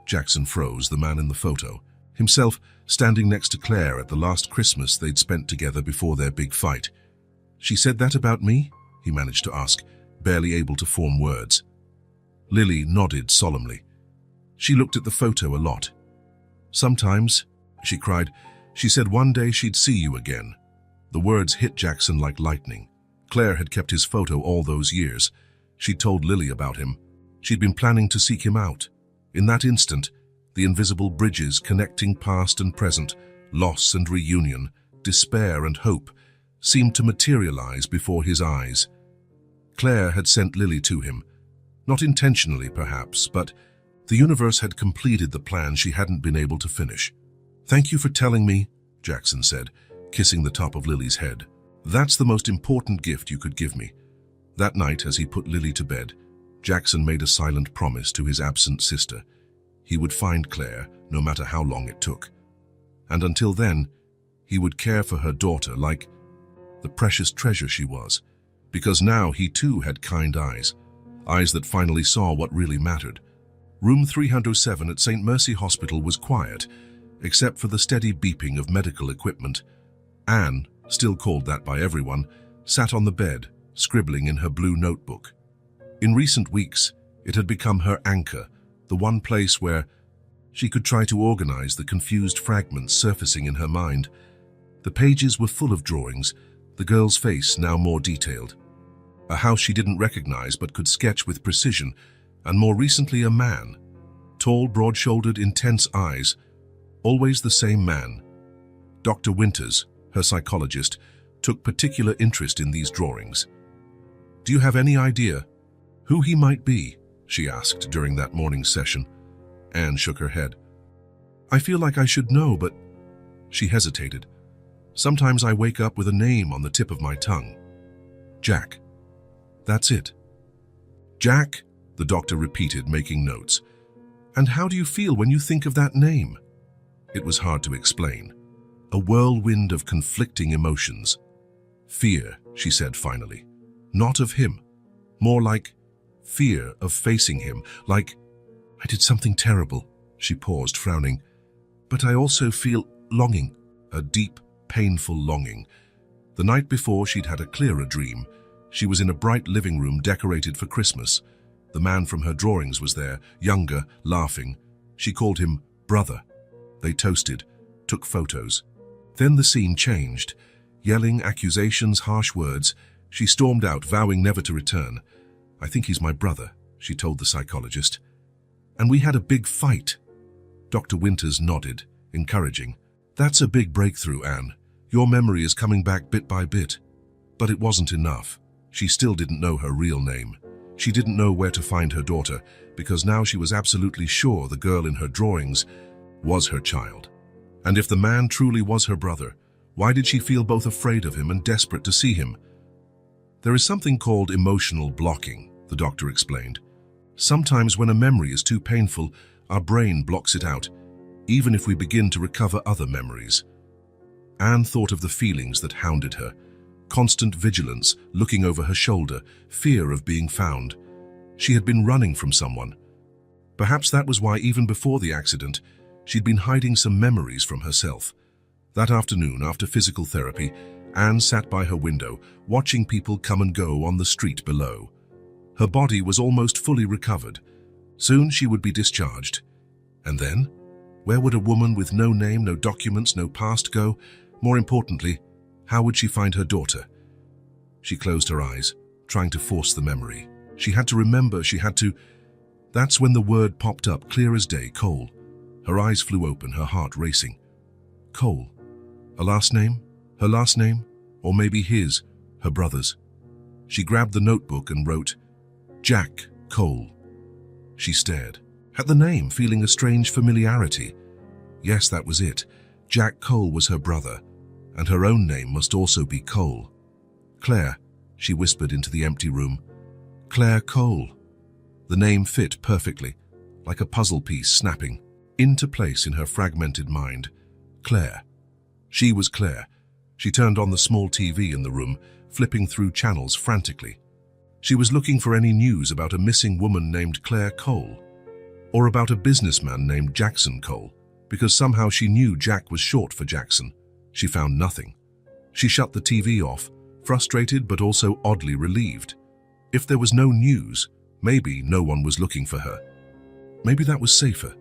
Jackson froze, the man in the photo, himself standing next to Claire at the last Christmas they'd spent together before their big fight. "She said that about me?" he managed to ask, barely able to form words. Lily nodded solemnly. She looked at the photo a lot. "Sometimes," she cried, "she said one day she'd see you again." The words hit Jackson like lightning. Claire had kept his photo all those years. She'd told Lily about him. She'd been planning to seek him out. In that instant, the invisible bridges connecting past and present, loss and reunion, despair and hope, seemed to materialize before his eyes. Claire had sent Lily to him. Not intentionally, perhaps, but the universe had completed the plan she hadn't been able to finish. "Thank you for telling me," Jackson said, kissing the top of Lily's head. "That's the most important gift you could give me." That night, as he put Lily to bed, Jackson made a silent promise to his absent sister. He would find Claire, no matter how long it took. And until then, he would care for her daughter like the precious treasure she was, because now he too had kind eyes that finally saw what really mattered. Room 307 at St. Mercy Hospital was quiet, except for the steady beeping of medical equipment. Anne, still called that by everyone, sat on the bed, scribbling in her blue notebook. In recent weeks, it had become her anchor, the one place where she could try to organize the confused fragments surfacing in her mind. The pages were full of drawings, the girl's face now more detailed. A house she didn't recognize but could sketch with precision, and more recently a man. Tall, broad-shouldered, intense eyes. Always the same man. Dr. Winters, her psychologist, took particular interest in these drawings. "Do you have any idea who he might be?" she asked during that morning's session. Anne shook her head. "I feel like I should know, but..." She hesitated. "Sometimes I wake up with a name on the tip of my tongue. Jack. That's it." "Jack," the doctor repeated, making notes. "And how do you feel when you think of that name?" It was hard to explain. A whirlwind of conflicting emotions. "Fear," she said finally. "Not of him. More like fear of facing him, like I did something terrible." She paused, frowning. "But I also feel longing, a deep, painful longing." The night before, she'd had a clearer dream. She was in a bright living room decorated for Christmas. The man from her drawings was there, younger, laughing. She called him brother. They toasted, took photos. Then the scene changed. Yelling accusations, harsh words. She stormed out, vowing never to return. "I think he's my brother," she told the psychologist. "And we had a big fight." Dr. Winters nodded, encouraging. "That's a big breakthrough, Anne. Your memory is coming back bit by bit." But it wasn't enough. She still didn't know her real name. She didn't know where to find her daughter, because now she was absolutely sure the girl in her drawings was her child. And if the man truly was her brother, why did she feel both afraid of him and desperate to see him? "There is something called emotional blocking," the doctor explained. "Sometimes when a memory is too painful, our brain blocks it out, even if we begin to recover other memories." Anne thought of the feelings that hounded her. Constant vigilance, looking over her shoulder, fear of being found. She had been running from someone. Perhaps that was why, even before the accident, she'd been hiding some memories from herself. That afternoon, after physical therapy, Anne sat by her window, watching people come and go on the street below. Her body was almost fully recovered. Soon she would be discharged. And then? Where would a woman with no name, no documents, no past go? More importantly, how would she find her daughter? She closed her eyes, trying to force the memory. She had to remember, she had to... That's when the word popped up, clear as day, Cole. Her eyes flew open, her heart racing. Cole. A last name? Her last name? Or maybe his, her brother's. She grabbed the notebook and wrote, Jack Cole. She stared at the name, feeling a strange familiarity. Yes, that was it. Jack Cole was her brother, and her own name must also be Cole. Claire, she whispered into the empty room. Claire Cole. The name fit perfectly, like a puzzle piece snapping into place in her fragmented mind. Claire. She was Claire. She turned on the small TV in the room, flipping through channels frantically. She was looking for any news about a missing woman named Claire Cole, or about a businessman named Jackson Cole, because somehow she knew Jack was short for Jackson. She found nothing. She shut the TV off, frustrated but also oddly relieved. If there was no news, maybe no one was looking for her. Maybe that was safer.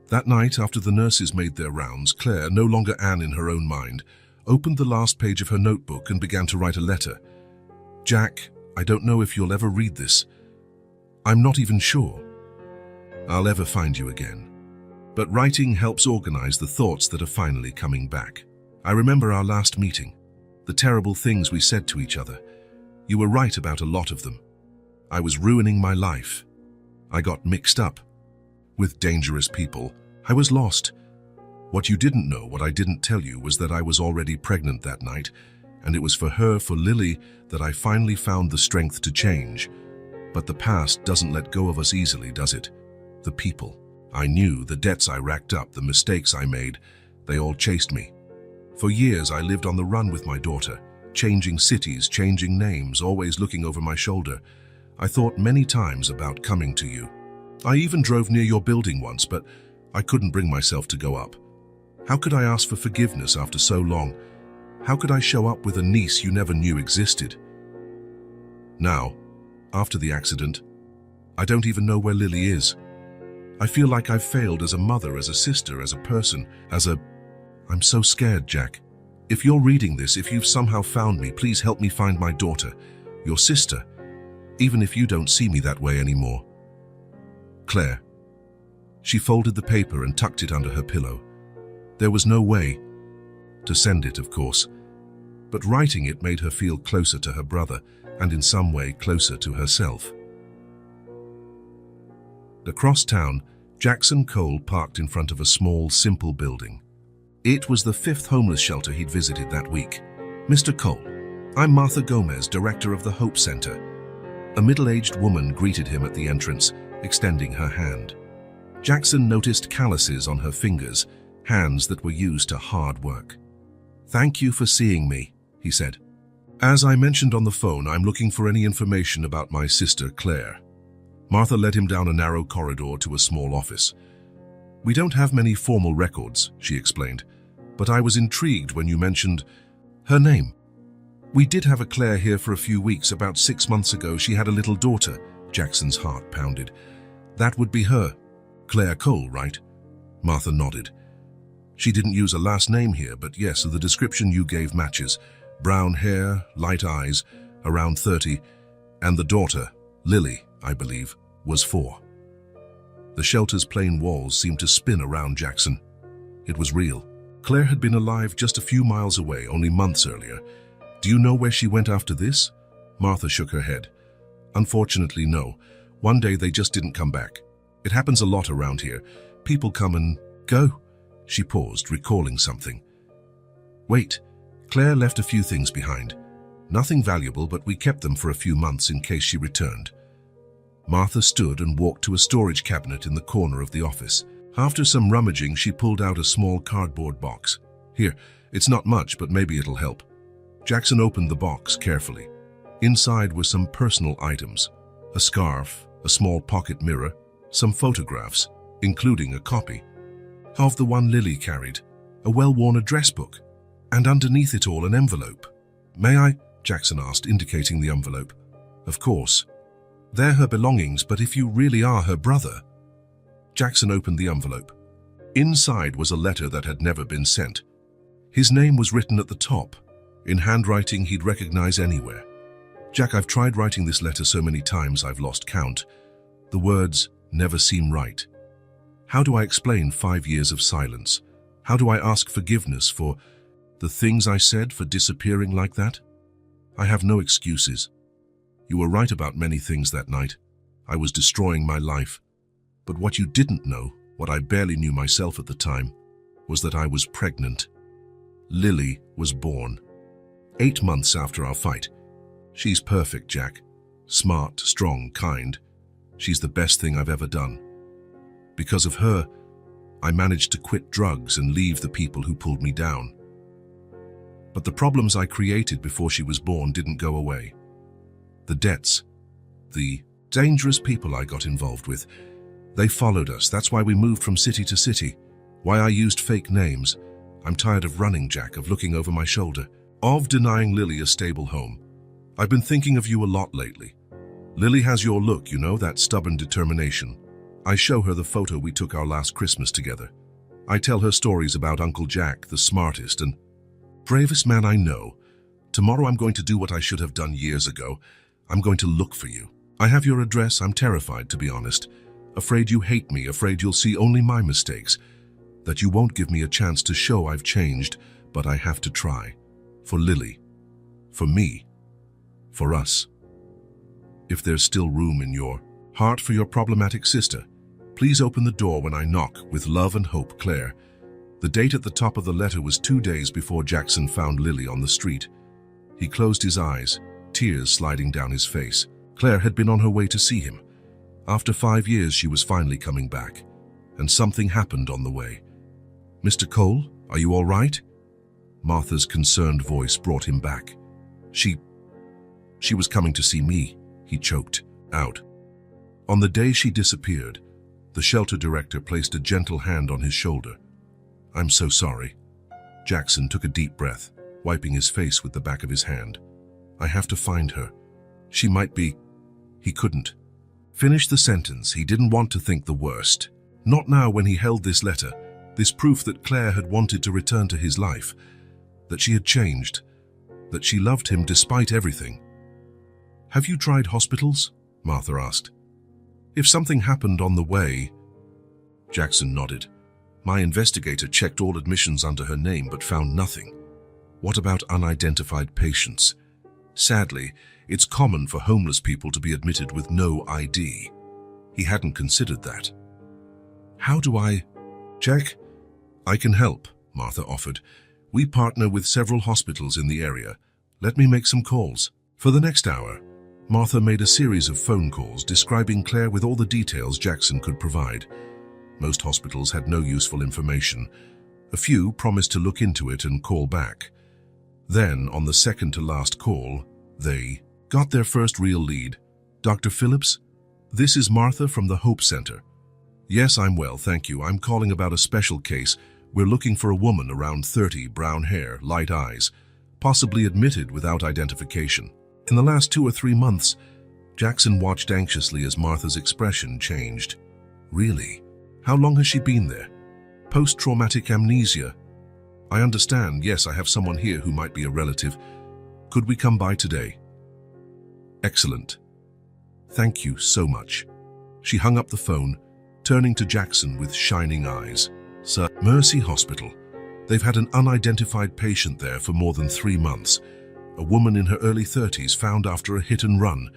That night, after the nurses made their rounds, Claire, no longer Anne in her own mind, opened the last page of her notebook and began to write a letter. Jack, I don't know if you'll ever read this, I'm not even sure I'll ever find you again. But writing helps organize the thoughts that are finally coming back. I remember our last meeting, the terrible things we said to each other. You were right about a lot of them. I was ruining my life. I got mixed up with dangerous people. I was lost. What you didn't know, what I didn't tell you, was that I was already pregnant that night, and it was for her, for Lily, that I finally found the strength to change. But the past doesn't let go of us easily, does it? The people I knew, the debts I racked up, the mistakes I made, they all chased me. For years I lived on the run with my daughter, changing cities, changing names, always looking over my shoulder. I thought many times about coming to you. I even drove near your building once, but I couldn't bring myself to go up. How could I ask for forgiveness after so long? How could I show up with a niece you never knew existed? Now, after the accident, I don't even know where Lily is. I feel like I've failed as a mother, as a sister, as a person, I'm so scared, Jack. If you're reading this, if you've somehow found me, please help me find my daughter, your sister, even if you don't see me that way anymore. Claire. She folded the paper and tucked it under her pillow. There was no way to send it, of course, but writing it made her feel closer to her brother and in some way closer to herself. Across town, Jackson Cole parked in front of a small, simple building. It was the 5th homeless shelter he'd visited that week. Mr. Cole, I'm Martha Gomez, director of the Hope Center. A middle-aged woman greeted him at the entrance, extending her hand. Jackson noticed calluses on her fingers, hands that were used to hard work. Thank you for seeing me, he said. As I mentioned on the phone, I'm looking for any information about my sister, Claire. Martha led him down a narrow corridor to a small office. We don't have many formal records, she explained, but I was intrigued when you mentioned her name. We did have a Claire here for a few weeks. About 6 months ago, she had a little daughter. Jackson's heart pounded. That would be her. Claire Cole, right? Martha nodded. She didn't use a last name here, but yes, the description you gave matches. Brown hair, light eyes, around 30, and the daughter, Lily, I believe, was 4. The shelter's plain walls seemed to spin around Jackson. It was real. Claire had been alive just a few miles away, only months earlier. Do you know where she went after this? Martha shook her head. Unfortunately, no. One day they just didn't come back. It happens a lot around here. People come and go. She paused, recalling something. Wait, Claire left a few things behind. Nothing valuable, but we kept them for a few months in case she returned. Martha stood and walked to a storage cabinet in the corner of the office. After some rummaging, she pulled out a small cardboard box. Here, it's not much, but maybe it'll help. Jackson opened the box carefully. Inside were some personal items. A scarf, a small pocket mirror, some photographs, including a copy of the one Lily carried, a well-worn address book, and underneath it all an envelope. May I? Jackson asked, indicating the envelope. Of course. They're her belongings, but if you really are her brother... Jackson opened the envelope. Inside was a letter that had never been sent. His name was written at the top, in handwriting he'd recognize anywhere. Jack, I've tried writing this letter so many times I've lost count. The words never seem right. How do I explain 5 years of silence? How do I ask forgiveness for the things I said, for disappearing like that? I have no excuses. You were right about many things that night. I was destroying my life. But what you didn't know, what I barely knew myself at the time, was that I was pregnant. Lily was born. 8 months after our fight. She's perfect, Jack. Smart, strong, kind. She's the best thing I've ever done. Because of her, I managed to quit drugs and leave the people who pulled me down. But the problems I created before she was born didn't go away. The debts, the dangerous people I got involved with, they followed us. That's why we moved from city to city. Why I used fake names. I'm tired of running, Jack, of looking over my shoulder, of denying Lily a stable home. I've been thinking of you a lot lately. Lily has your look, you know, that stubborn determination. I show her the photo we took our last Christmas together. I tell her stories about Uncle Jack, the smartest and bravest man I know. Tomorrow I'm going to do what I should have done years ago. I'm going to look for you. I have your address. I'm terrified, to be honest. Afraid you hate me, afraid you'll see only my mistakes, that you won't give me a chance to show I've changed, but I have to try. For Lily. For me. For us. If there's still room in your heart for your problematic sister, please open the door when I knock. With love and hope, Claire. The date at the top of the letter was 2 days before Jackson found Lily on the street. He closed his eyes, tears sliding down his face. Claire had been on her way to see him. After 5 years, she was finally coming back, and something happened on the way. Mr. Cole, are you all right? Martha's concerned voice brought him back. She was coming to see me, he choked out. On the day she disappeared, the shelter director placed a gentle hand on his shoulder. I'm so sorry. Jackson took a deep breath, wiping his face with the back of his hand. I have to find her. She might be... He couldn't finish the sentence. He didn't want to think the worst. Not now, when he held this letter, this proof that Claire had wanted to return to his life, that she had changed, that she loved him despite everything. Have you tried hospitals? Martha asked. If something happened on the way... Jackson nodded. My investigator checked all admissions under her name but found nothing. What about unidentified patients? Sadly, it's common for homeless people to be admitted with no ID. He hadn't considered that. How do I... Jack? I can help, Martha offered. We partner with several hospitals in the area. Let me make some calls. For the next hour, Martha made a series of phone calls describing Claire with all the details Jackson could provide. Most hospitals had no useful information. A few promised to look into it and call back. Then, on the second to last call, they got their first real lead. Dr. Phillips? This is Martha from the Hope Center. Yes, I'm well, thank you. I'm calling about a special case. We're looking for a woman around 30, brown hair, light eyes, possibly admitted without identification. In the last 2 or 3 months, Jackson watched anxiously as Martha's expression changed. Really? How long has she been there? Post-traumatic amnesia? I understand. Yes, I have someone here who might be a relative. Could we come by today? Excellent. Thank you so much. She hung up the phone, turning to Jackson with shining eyes. Sir, Mercy Hospital. They've had an unidentified patient there for more than 3 months. A woman in her early 30s found after a hit and run.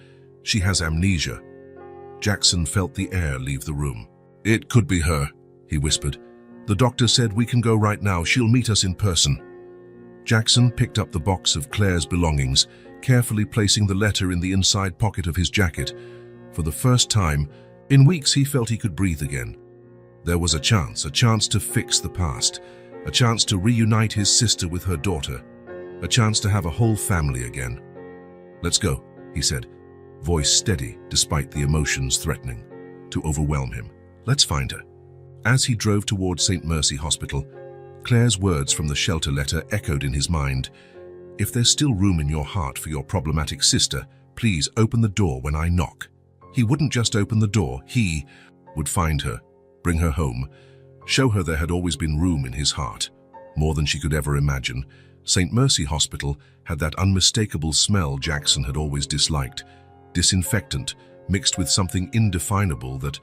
She has amnesia. Jackson felt the air leave the room. It could be her, he whispered. The doctor said we can go right now. She'll meet us in person. Jackson picked up the box of Claire's belongings, carefully placing the letter in the inside pocket of his jacket. For the first time in weeks, he felt he could breathe again. There was a chance to fix the past, a chance to reunite his sister with her daughter, a chance to have a whole family again. Let's go, he said, voice steady despite the emotions threatening to overwhelm him. Let's find her. As he drove towards St. Mercy Hospital, Claire's words from the shelter letter echoed in his mind. If there's still room in your heart for your problematic sister, please open the door when I knock. He wouldn't just open the door, he would find her, bring her home, show her there had always been room in his heart. More than she could ever imagine, St. Mercy Hospital had that unmistakable smell Jackson had always disliked, disinfectant mixed with something indefinable that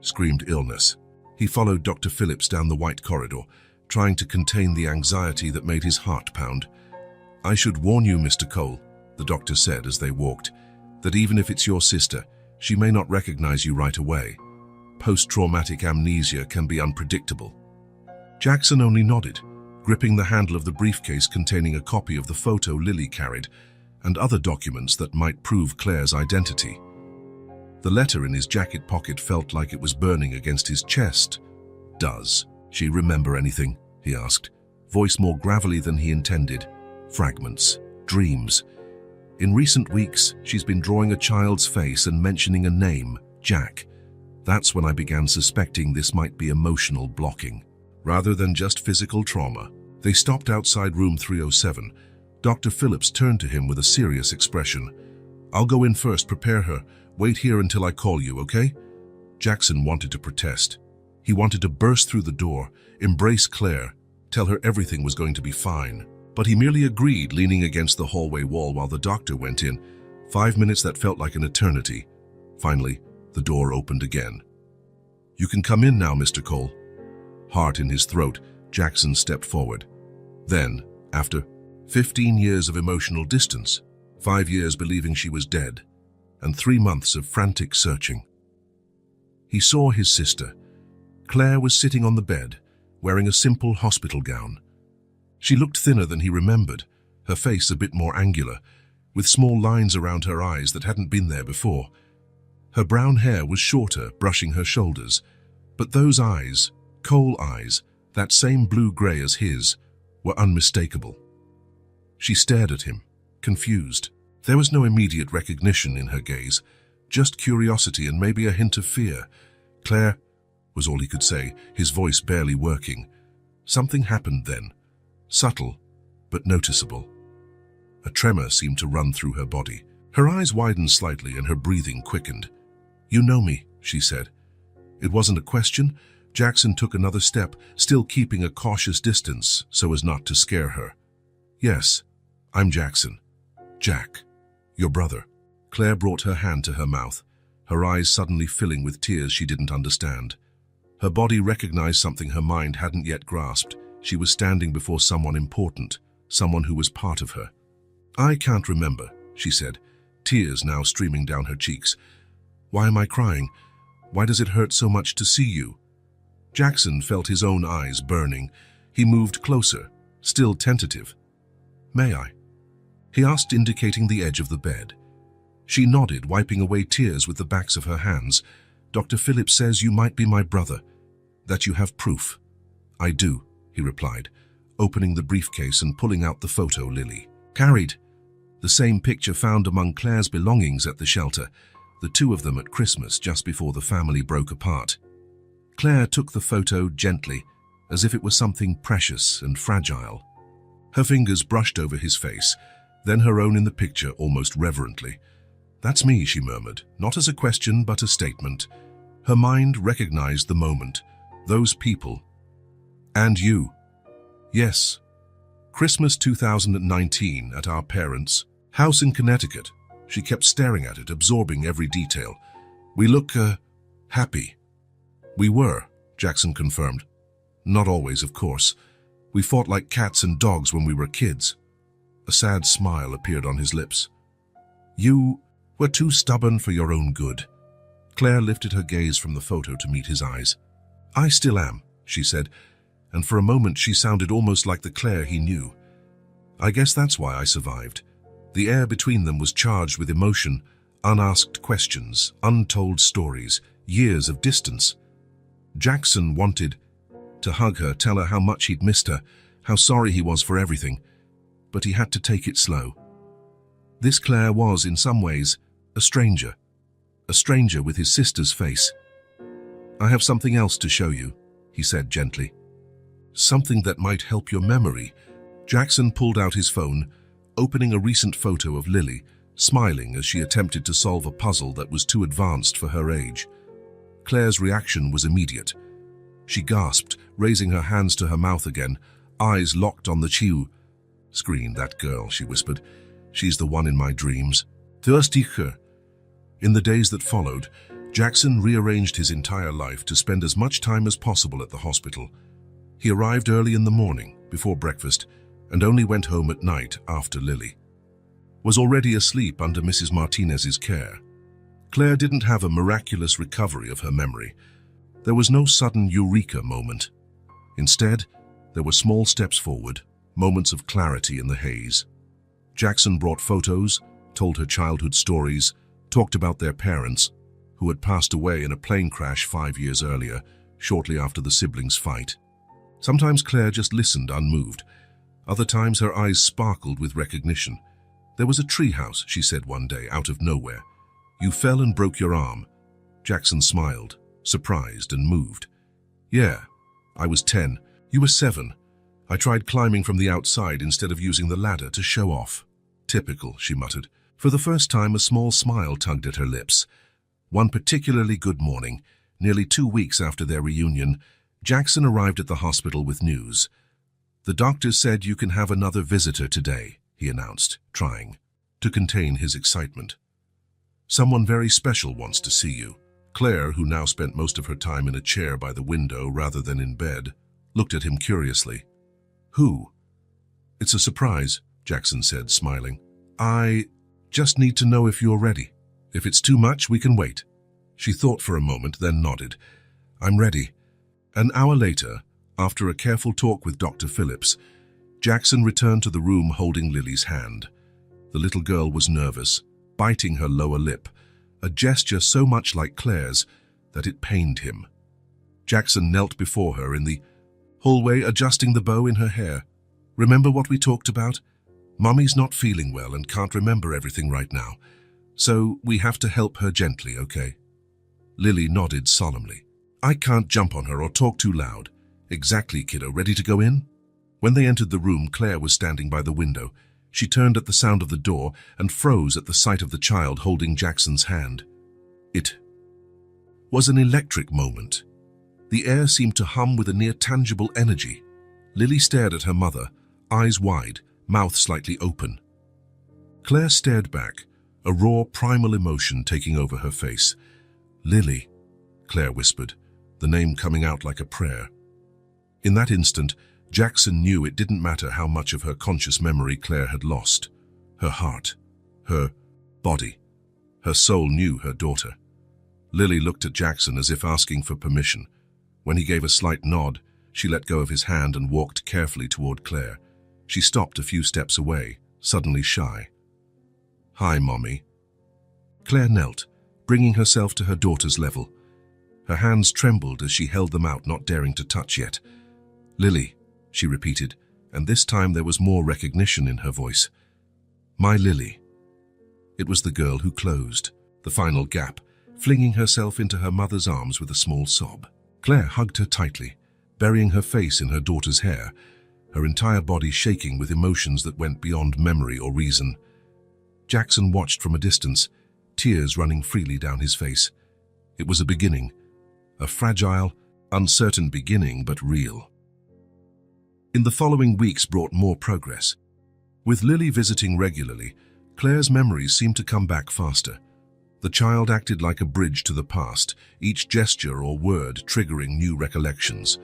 screamed illness. He followed Dr. Phillips down the white corridor, trying to contain the anxiety that made his heart pound. I should warn you, Mr. Cole, the doctor said as they walked, that even if it's your sister, she may not recognize you right away. Post-traumatic amnesia can be unpredictable. Jackson only nodded, gripping the handle of the briefcase containing a copy of the photo Lily carried and other documents that might prove Claire's identity. The letter in his jacket pocket felt like it was burning against his chest. Does she remember anything? He asked, voice more gravelly than he intended. Fragments, dreams. In recent weeks, she's been drawing a child's face and mentioning a name, Jack. That's when I began suspecting this might be emotional blocking, rather than just physical trauma. They stopped outside room 307. Dr. Phillips turned to him with a serious expression. I'll go in first, prepare her. Wait here until I call you, okay? Jackson wanted to protest. He wanted to burst through the door, embrace Claire, tell her everything was going to be fine. But he merely agreed, leaning against the hallway wall while the doctor went in. 5 minutes that felt like an eternity. Finally, the door opened again. "You can come in now, Mr. Cole." Heart in his throat, Jackson stepped forward. Then, after 15 years of emotional distance, 5 years believing she was dead, and 3 months of frantic searching, he saw his sister. Claire was sitting on the bed, wearing a simple hospital gown. She looked thinner than he remembered, her face a bit more angular, with small lines around her eyes that hadn't been there before. Her brown hair was shorter, brushing her shoulders, but those eyes, Cole eyes, that same blue-gray as his, were unmistakable. She stared at him, confused. There was no immediate recognition in her gaze, just curiosity and maybe a hint of fear. "Claire," was all he could say, his voice barely working. Something happened then, subtle but noticeable. A tremor seemed to run through her body. Her eyes widened slightly and her breathing quickened. "You know me," she said. It wasn't a question. Jackson took another step, still keeping a cautious distance so as not to scare her. "Yes, I'm Jackson. Jack, your brother." Claire brought her hand to her mouth, her eyes suddenly filling with tears she didn't understand. Her body recognized something her mind hadn't yet grasped. She was standing before someone important, someone who was part of her. "I can't remember," she said, tears now streaming down her cheeks. "Why am I crying? Why does it hurt so much to see you?" Jackson felt his own eyes burning. He moved closer, still tentative. "May I?" he asked, indicating the edge of the bed. She nodded, wiping away tears with the backs of her hands. "Dr. Phillips says you might be my brother, that you have proof." "I do," he replied, opening the briefcase and pulling out the photo Lily carried. The same picture found among Claire's belongings at the shelter, the two of them at Christmas just before the family broke apart. Claire took the photo gently, as if it was something precious and fragile. Her fingers brushed over his face, then her own in the picture almost reverently. "That's me," she murmured, not as a question but a statement. Her mind recognized the moment, those people. "And you?" "Yes. Christmas 2019 at our parents' house in Connecticut." She kept staring at it, absorbing every detail. "We look, happy." "We were," Jackson confirmed. "Not always, of course. We fought like cats and dogs when we were kids." A sad smile appeared on his lips. "You were too stubborn for your own good." Claire lifted her gaze from the photo to meet his eyes. "I still am," she said, and for a moment she sounded almost like the Claire he knew. "I guess that's why I survived." The air between them was charged with emotion, unasked questions, untold stories, years of distance. Jackson wanted to hug her, tell her how much he'd missed her, how sorry he was for everything, but he had to take it slow. This Claire was, in some ways, a stranger with his sister's face. "I have something else to show you," he said gently. "Something that might help your memory." Jackson pulled out his phone, opening a recent photo of Lily, smiling as she attempted to solve a puzzle that was too advanced for her age. Claire's reaction was immediate. She gasped, raising her hands to her mouth again, eyes locked on the Chiu screen. "That girl," she whispered. "She's the one in my dreams." Thirsty. In the days that followed, Jackson rearranged his entire life to spend as much time as possible at the hospital. He arrived early in the morning, before breakfast, and only went home at night after Lily was already asleep under Mrs. Martinez's care. Claire didn't have a miraculous recovery of her memory. There was no sudden eureka moment. Instead, there were small steps forward, moments of clarity in the haze. Jackson brought photos, told her childhood stories, talked about their parents, who had passed away in a plane crash 5 years earlier, shortly after the siblings' fight. Sometimes Claire just listened unmoved. Other times her eyes sparkled with recognition. "There was a treehouse," she said one day, out of nowhere. "You fell and broke your arm." Jackson smiled, surprised and moved. "Yeah, I was 10. You were 7. I tried climbing from the outside instead of using the ladder to show off." "Typical," she muttered. For the first time, a small smile tugged at her lips. One particularly good morning, nearly 2 weeks after their reunion, Jackson arrived at the hospital with news. "The doctor said you can have another visitor today," he announced, trying to contain his excitement. Someone very special wants to see you. Claire, who now spent most of her time in a chair by the window rather than in bed, looked at him curiously. Who? It's a surprise, Jackson said, smiling. I just need to know if you're ready. If it's too much, we can wait. She thought for a moment, then nodded. I'm ready. An hour later, after a careful talk with Dr. Phillips, Jackson returned to the room holding Lily's hand. The little girl was nervous, biting her lower lip, a gesture so much like Claire's that it pained him. Jackson knelt before her in the hallway, adjusting the bow in her hair. Remember what we talked about? Mommy's not feeling well and can't remember everything right now, so we have to help her gently, okay? Lily nodded solemnly. I can't jump on her or talk too loud. Exactly, kiddo. Ready to go in? When they entered the room, Claire was standing by the window. She turned at the sound of the door and froze at the sight of the child holding Jackson's hand. It was an electric moment. The air seemed to hum with a near-tangible energy. Lily stared at her mother, eyes wide, mouth slightly open. Claire stared back, a raw, primal emotion taking over her face. Lily, Claire whispered, the name coming out like a prayer. In that instant, Jackson knew it didn't matter how much of her conscious memory Claire had lost. Her heart, her body, her soul knew her daughter. Lily looked at Jackson as if asking for permission. When he gave a slight nod, she let go of his hand and walked carefully toward Claire. She stopped a few steps away, suddenly shy. Hi, Mommy. Claire knelt, bringing herself to her daughter's level. Her hands trembled as she held them out, not daring to touch yet. Lily, she repeated, and this time there was more recognition in her voice. My Lily. It was the girl who closed the final gap, flinging herself into her mother's arms with a small sob. Claire hugged her tightly, burying her face in her daughter's hair, her entire body shaking with emotions that went beyond memory or reason. Jackson watched from a distance, tears running freely down his face. It was a beginning, a fragile, uncertain beginning, but real. In the following weeks brought more progress. With Lily visiting regularly, Claire's memories seemed to come back faster. The child acted like a bridge to the past, each gesture or word triggering new recollections.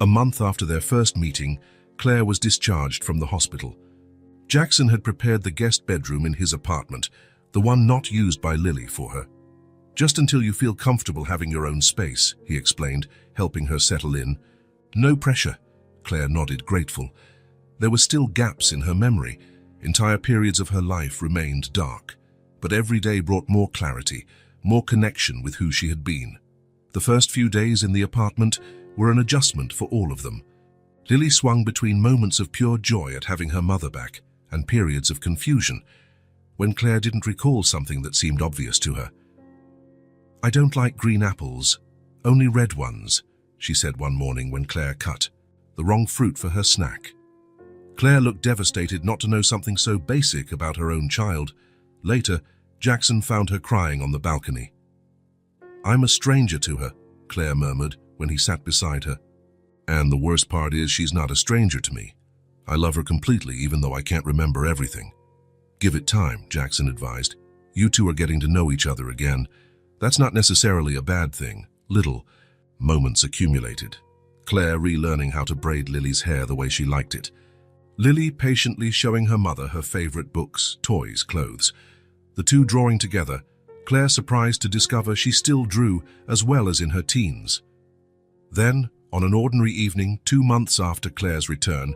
A month after their first meeting, Claire was discharged from the hospital. Jackson had prepared the guest bedroom in his apartment, the one not used by Lily, for her. Just until you feel comfortable having your own space, he explained, helping her settle in. No pressure, Claire nodded, grateful. There were still gaps in her memory. Entire periods of her life remained dark. But every day brought more clarity, more connection with who she had been. The first few days in the apartment were an adjustment for all of them. Lily swung between moments of pure joy at having her mother back and periods of confusion, when Claire didn't recall something that seemed obvious to her. I don't like green apples, only red ones, she said one morning when Claire cut the wrong fruit for her snack. Claire looked devastated not to know something so basic about her own child. Later, Jackson found her crying on the balcony. I'm a stranger to her, Claire murmured when he sat beside her. And the worst part is she's not a stranger to me. I love her completely, even though I can't remember everything. Give it time, Jackson advised. You two are getting to know each other again. That's not necessarily a bad thing. Little moments accumulated. Claire relearning how to braid Lily's hair the way she liked it. Lily patiently showing her mother her favorite books, toys, clothes. The two drawing together, Claire surprised to discover she still drew as well as in her teens. Then, on an ordinary evening 2 months after Claire's return,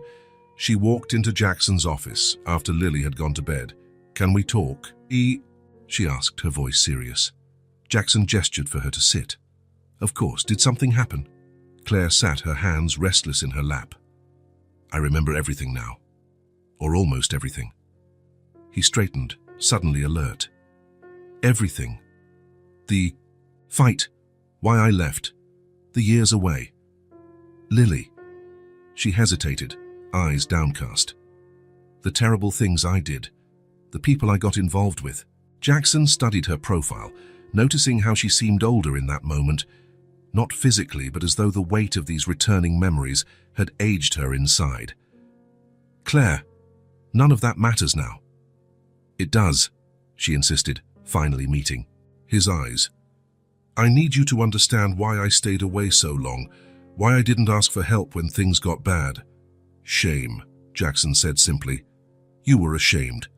she walked into Jackson's office after Lily had gone to bed. Can we talk, she asked, her voice serious. Jackson gestured for her to sit. Of course, did something happen? Claire sat, her hands restless in her lap. I remember everything now. Or almost everything. He straightened, suddenly alert. Everything. The fight, why I left, the years away. Lily. She hesitated, eyes downcast. The terrible things I did, the people I got involved with. Jackson studied her profile, noticing how she seemed older in that moment, not physically, but as though the weight of these returning memories had aged her inside. Claire, none of that matters now. It does, she insisted, finally meeting. His eyes. "I need you to understand why I stayed away so long, why I didn't ask for help when things got bad." "Shame," Jackson said simply. "You were ashamed."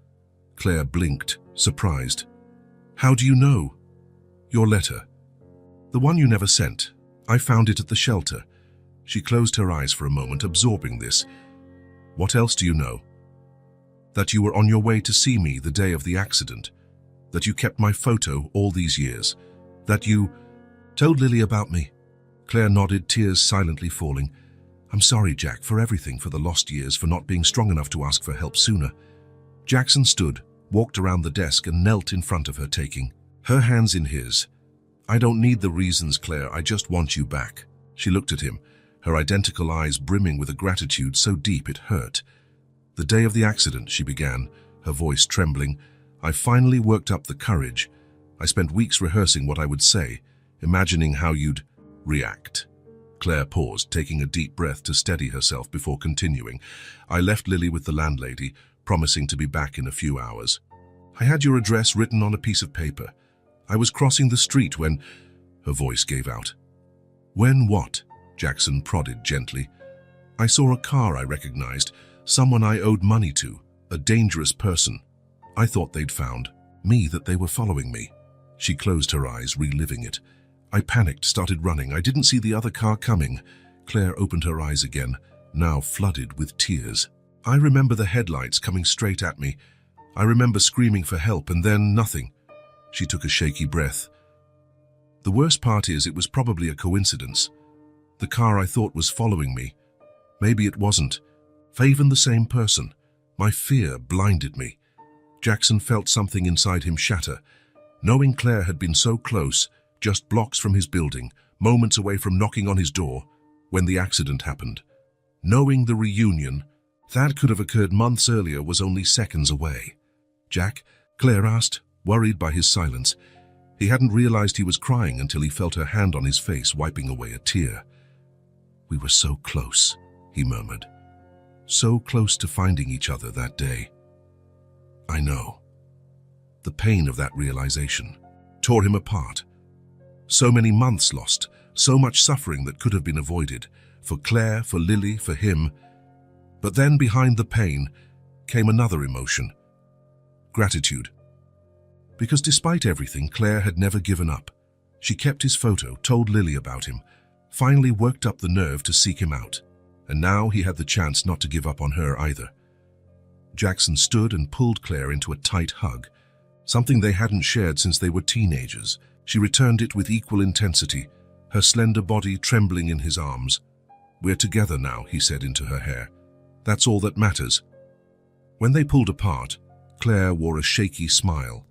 Claire blinked, surprised. "How do you know?" "Your letter. The one you never sent. I found it at the shelter." She closed her eyes for a moment, absorbing this. "What else do you know?" "That you were on your way to see me the day of the accident. That you kept my photo all these years. That you told Lily about me." Claire nodded, tears silently falling. "I'm sorry, Jack, for everything, for the lost years, for not being strong enough to ask for help sooner." Jackson stood, walked around the desk and knelt in front of her, taking her hands in his. "I don't need the reasons, Claire, I just want you back." She looked at him, her identical eyes brimming with a gratitude so deep it hurt. "The day of the accident," she began, her voice trembling, "I finally worked up the courage. I spent weeks rehearsing what I would say, imagining how you'd react." Claire paused, taking a deep breath to steady herself before continuing. "I left Lily with the landlady, promising to be back in a few hours. I had your address written on a piece of paper. I was crossing the street when—" Her voice gave out. "When what?" Jackson prodded gently. "I saw a car I recognized, someone I owed money to, a dangerous person. I thought they'd found me, that they were following me." She closed her eyes, reliving it. "I panicked, started running. I didn't see the other car coming." Claire opened her eyes again, now flooded with tears. "I remember the headlights coming straight at me. I remember screaming for help, and then nothing." She took a shaky breath. "The worst part is it was probably a coincidence. The car I thought was following me. Maybe it wasn't. Even the same person. My fear blinded me." Jackson felt something inside him shatter. Knowing Claire had been so close, just blocks from his building, moments away from knocking on his door, when the accident happened. Knowing the reunion, that could have occurred months earlier, was only seconds away. "Jack?" Claire asked, worried by his silence. He hadn't realized he was crying until he felt her hand on his face, wiping away a tear. "We were so close," he murmured. "So close to finding each other that day." "I know." The pain of that realization tore him apart. So many months lost, so much suffering that could have been avoided, for Claire, for Lily, for him. But then behind the pain came another emotion. Gratitude. Because despite everything, Claire had never given up. She kept his photo, told Lily about him, finally worked up the nerve to seek him out. And now he had the chance not to give up on her either. Jackson stood and pulled Claire into a tight hug, something they hadn't shared since they were teenagers. She returned it with equal intensity, her slender body trembling in his arms. "We're together now," he said into her hair. "That's all that matters." When they pulled apart, Claire wore a shaky smile.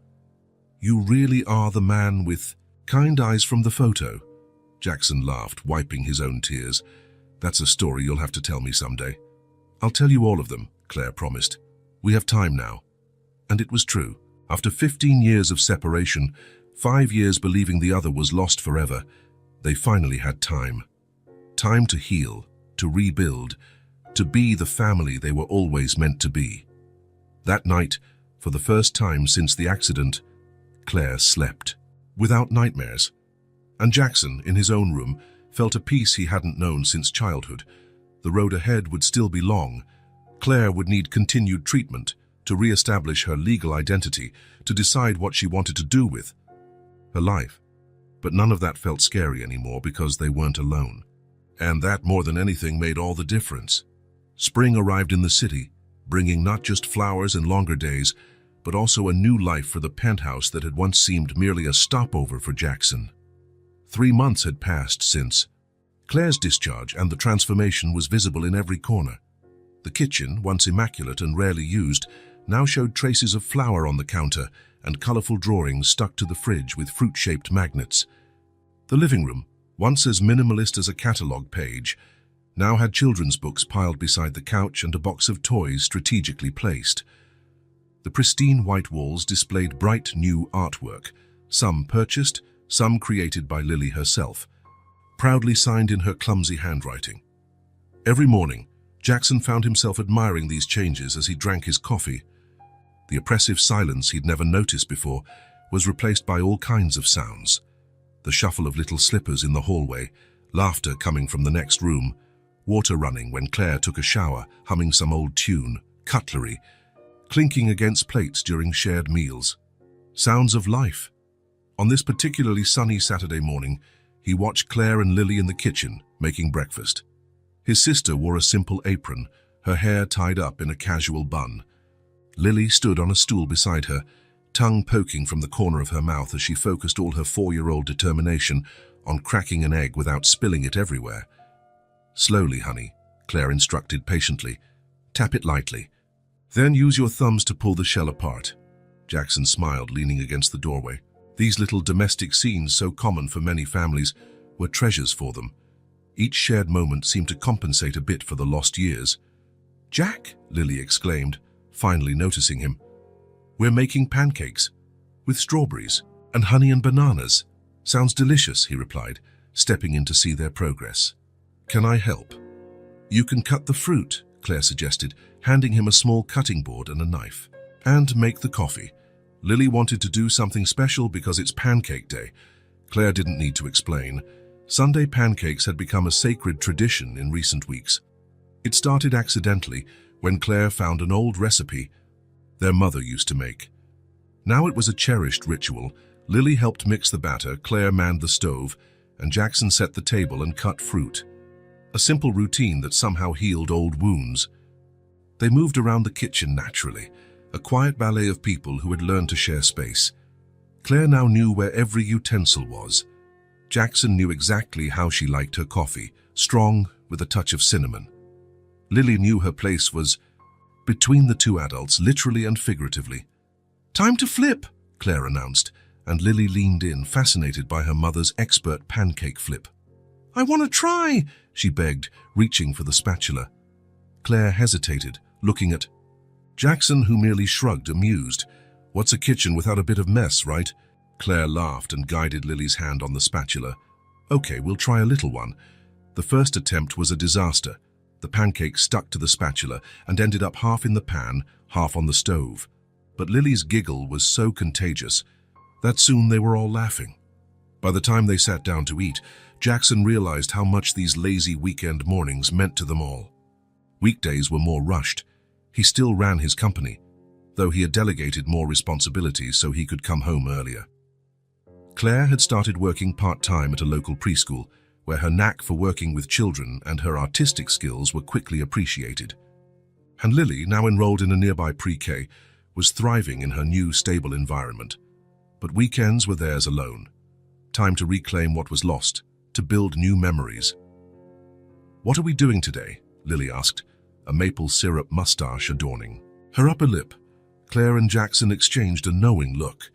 "You really are the man with kind eyes from the photo." Jackson laughed, wiping his own tears. "That's a story you'll have to tell me someday." "I'll tell you all of them," Claire promised. "We have time now." And it was true. After 15 years of separation, 5 years believing the other was lost forever, they finally had time. Time to heal, to rebuild, to be the family they were always meant to be. That night, for the first time since the accident, Claire slept, without nightmares. And Jackson, in his own room, felt a peace he hadn't known since childhood. The road ahead would still be long. Claire would need continued treatment to re-establish her legal identity, to decide what she wanted to do with her life. But none of that felt scary anymore because they weren't alone. And that, more than anything, made all the difference. Spring arrived in the city, bringing not just flowers and longer days, but also a new life for the penthouse that had once seemed merely a stopover for Jackson. 3 months had passed since Claire's discharge, and the transformation was visible in every corner. The kitchen, once immaculate and rarely used, now showed traces of flour on the counter and colorful drawings stuck to the fridge with fruit-shaped magnets. The living room, once as minimalist as a catalog page, now had children's books piled beside the couch and a box of toys strategically placed. The pristine white walls displayed bright new artwork, some purchased, some created by Lily herself, proudly signed in her clumsy handwriting. Every morning, Jackson found himself admiring these changes as he drank his coffee. The oppressive silence he'd never noticed before was replaced by all kinds of sounds. The shuffle of little slippers in the hallway, laughter coming from the next room, water running when Claire took a shower, humming some old tune, cutlery, clinking against plates during shared meals. Sounds of life. On this particularly sunny Saturday morning, he watched Claire and Lily in the kitchen, making breakfast. His sister wore a simple apron, her hair tied up in a casual bun. Lily stood on a stool beside her, tongue poking from the corner of her mouth as she focused all her 4-year-old determination on cracking an egg without spilling it everywhere. "Slowly, honey," Claire instructed patiently. "Tap it lightly. Then use your thumbs to pull the shell apart." Jackson smiled, leaning against the doorway. These little domestic scenes, so common for many families, were treasures for them. Each shared moment seemed to compensate a bit for the lost years. "Jack," Lily exclaimed, finally noticing him. "We're making pancakes, with strawberries and honey and bananas. Sounds delicious," he replied, stepping in to see their progress. "Can I help?" "You can cut the fruit," Claire suggested, handing him a small cutting board and a knife. "And make the coffee." Lily wanted to do something special because it's pancake day. Claire didn't need to explain. Sunday pancakes had become a sacred tradition in recent weeks. It started accidentally when Claire found an old recipe their mother used to make. Now it was a cherished ritual. Lily helped mix the batter, Claire manned the stove, and Jackson set the table and cut fruit. A simple routine that somehow healed old wounds. They moved around the kitchen naturally, a quiet ballet of people who had learned to share space. Claire now knew where every utensil was. Jackson knew exactly how she liked her coffee, strong with a touch of cinnamon. Lily knew her place was between the two adults, literally and figuratively. "Time to flip," Claire announced, and Lily leaned in, fascinated by her mother's expert pancake flip. "I want to try," she begged, reaching for the spatula. Claire hesitated, looking at Jackson, who merely shrugged, amused. "What's a kitchen without a bit of mess, right?" Claire laughed and guided Lily's hand on the spatula. "Okay, we'll try a little one." The first attempt was a disaster. The pancake stuck to the spatula and ended up half in the pan, half on the stove. But Lily's giggle was so contagious that soon they were all laughing. By the time they sat down to eat, Jackson realized how much these lazy weekend mornings meant to them all. Weekdays were more rushed. He still ran his company, though he had delegated more responsibilities so he could come home earlier. Claire had started working part-time at a local preschool, where her knack for working with children and her artistic skills were quickly appreciated. And Lily, now enrolled in a nearby pre-K, was thriving in her new, stable environment. But weekends were theirs alone. Time to reclaim what was lost, to build new memories. "What are we doing today?" Lily asked, a maple syrup mustache adorning her upper lip. Claire and Jackson exchanged a knowing look.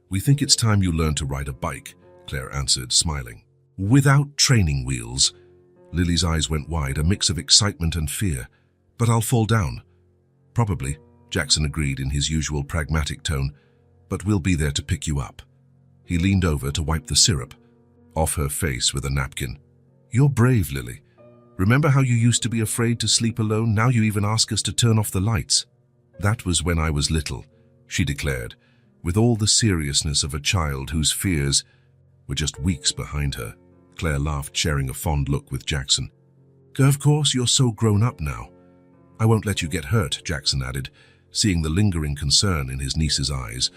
"We think it's time you learn to ride a bike," Claire answered, smiling. "Without training wheels." Lily's eyes went wide, a mix of excitement and fear. "But I'll fall down." "Probably," Jackson agreed in his usual pragmatic tone, "but we'll be there to pick you up." He leaned over to wipe the syrup off her face with a napkin. "You're brave, Lily. Remember how you used to be afraid to sleep alone? Now you even ask us to turn off the lights." "That was when I was little," she declared, with all the seriousness of a child whose fears were just weeks behind her. Claire laughed, sharing a fond look with Jackson. "Of course, you're so grown up now." "I won't let you get hurt," Jackson added, seeing the lingering concern in his niece's eyes.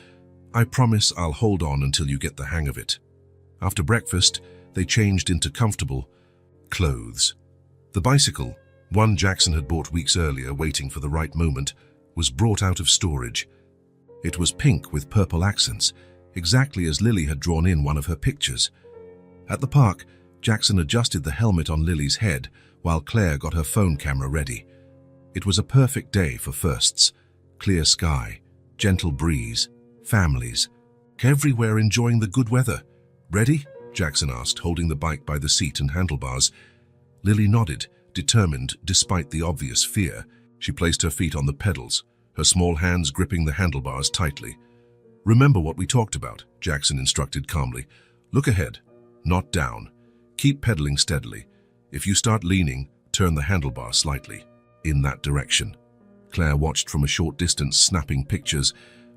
"I promise I'll hold on until you get the hang of it." After breakfast, they changed into comfortable clothes. The bicycle, one Jackson had bought weeks earlier, waiting for the right moment, was brought out of storage. It was pink with purple accents, exactly as Lily had drawn in one of her pictures. At the park, Jackson adjusted the helmet on Lily's head while Claire got her phone camera ready. It was a perfect day for firsts. Clear sky, gentle breeze, families, everywhere enjoying the good weather. "Ready?" Jackson asked, holding the bike by the seat and handlebars. Lily nodded, determined despite the obvious fear. She placed her feet on the pedals, her small hands gripping the handlebars tightly. "Remember what we talked about," Jackson instructed calmly. "Look ahead, not down. Keep pedaling steadily. If you start leaning, turn the handlebar slightly, in that direction." Claire watched from a short distance, snapping pictures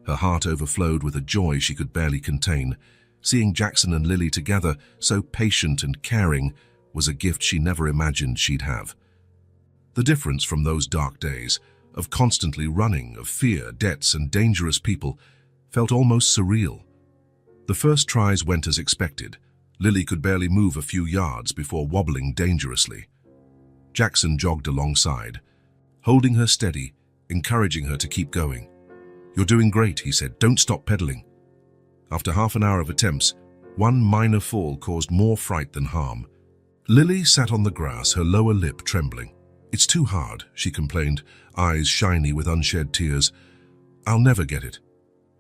Her heart overflowed with a joy she could barely contain. Seeing Jackson and Lily together, so patient and caring, was a gift she never imagined she'd have. The difference from those dark days, of constantly running, of fear, debts, and dangerous people, felt almost surreal. The first tries went as expected. Lily could barely move a few yards before wobbling dangerously. Jackson jogged alongside, holding her steady, encouraging her to keep going. "You're doing great," he said. "Don't stop pedaling." After half an hour of attempts, one minor fall caused more fright than harm. Lily sat on the grass, her lower lip trembling. "It's too hard," she complained, eyes shiny with unshed tears. "I'll never get it."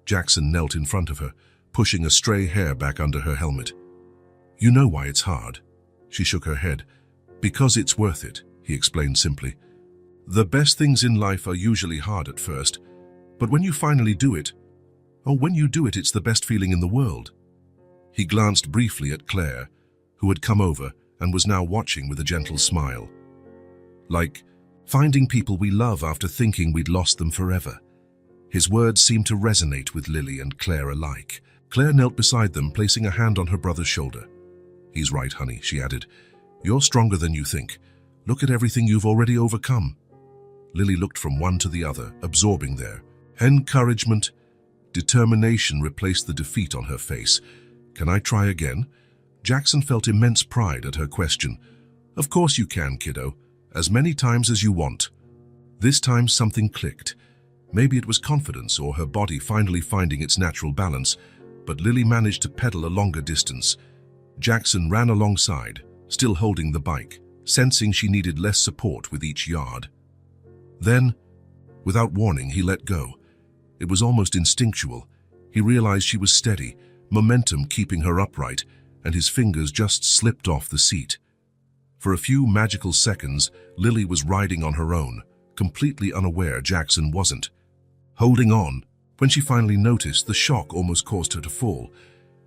Jackson knelt in front of her, pushing a stray hair back under her helmet. "You know why it's hard." She shook her head. "Because it's worth it," he explained simply. "The best things in life are usually hard at first, but when you finally do it, it's the best feeling in the world." He glanced briefly at Claire, who had come over and was now watching with a gentle smile. "Like finding people we love after thinking we'd lost them forever." His words seemed to resonate with Lily and Claire alike. Claire knelt beside them, placing a hand on her brother's shoulder. "He's right, honey," she added. "You're stronger than you think. Look at everything you've already overcome." Lily looked from one to the other, absorbing their encouragement. Determination replaced the defeat on her face. "Can I try again?" Jackson felt immense pride at her question. "Of course you can, kiddo. As many times as you want." This time something clicked. Maybe it was confidence or her body finally finding its natural balance, but Lily managed to pedal a longer distance. Jackson ran alongside, still holding the bike, sensing she needed less support with each yard. Then, without warning, he let go. It was almost instinctual. He realized she was steady, momentum keeping her upright, and his fingers just slipped off the seat. For a few magical seconds, Lily was riding on her own, completely unaware Jackson wasn't. Holding on, when she finally noticed, the shock almost caused her to fall,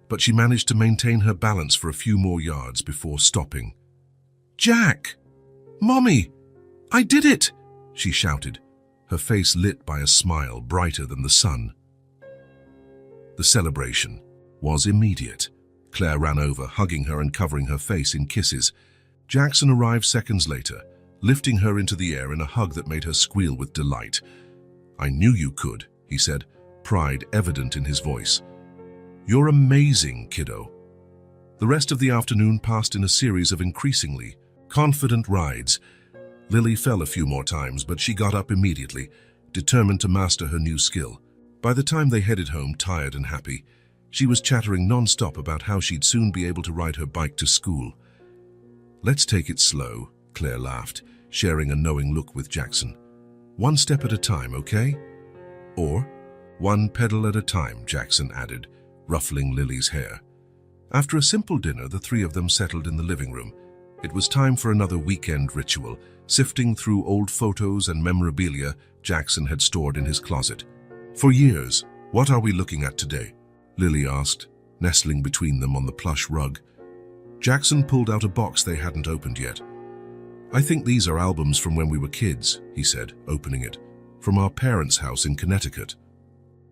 but she managed to maintain her balance for a few more yards before stopping. "Jack! Mommy! I did it!" she shouted, her face lit by a smile brighter than the sun. The celebration was immediate. Claire ran over, hugging her and covering her face in kisses. Jackson arrived seconds later, lifting her into the air in a hug that made her squeal with delight. "I knew you could," he said, pride evident in his voice. "You're amazing, kiddo." The rest of the afternoon passed in a series of increasingly confident rides. Lily fell a few more times, but she got up immediately, determined to master her new skill. By the time they headed home, tired and happy, she was chattering non-stop about how she'd soon be able to ride her bike to school. "Let's take it slow," Claire laughed, sharing a knowing look with Jackson. "One step at a time, okay?" "Or one pedal at a time," Jackson added, ruffling Lily's hair. After a simple dinner, the three of them settled in the living room. It was time for another weekend ritual, sifting through old photos and memorabilia Jackson had stored in his closet. "For years, what are we looking at today?" Lily asked, nestling between them on the plush rug. Jackson pulled out a box they hadn't opened yet. "I think these are albums from when we were kids," he said, opening it, "from our parents' house in Connecticut."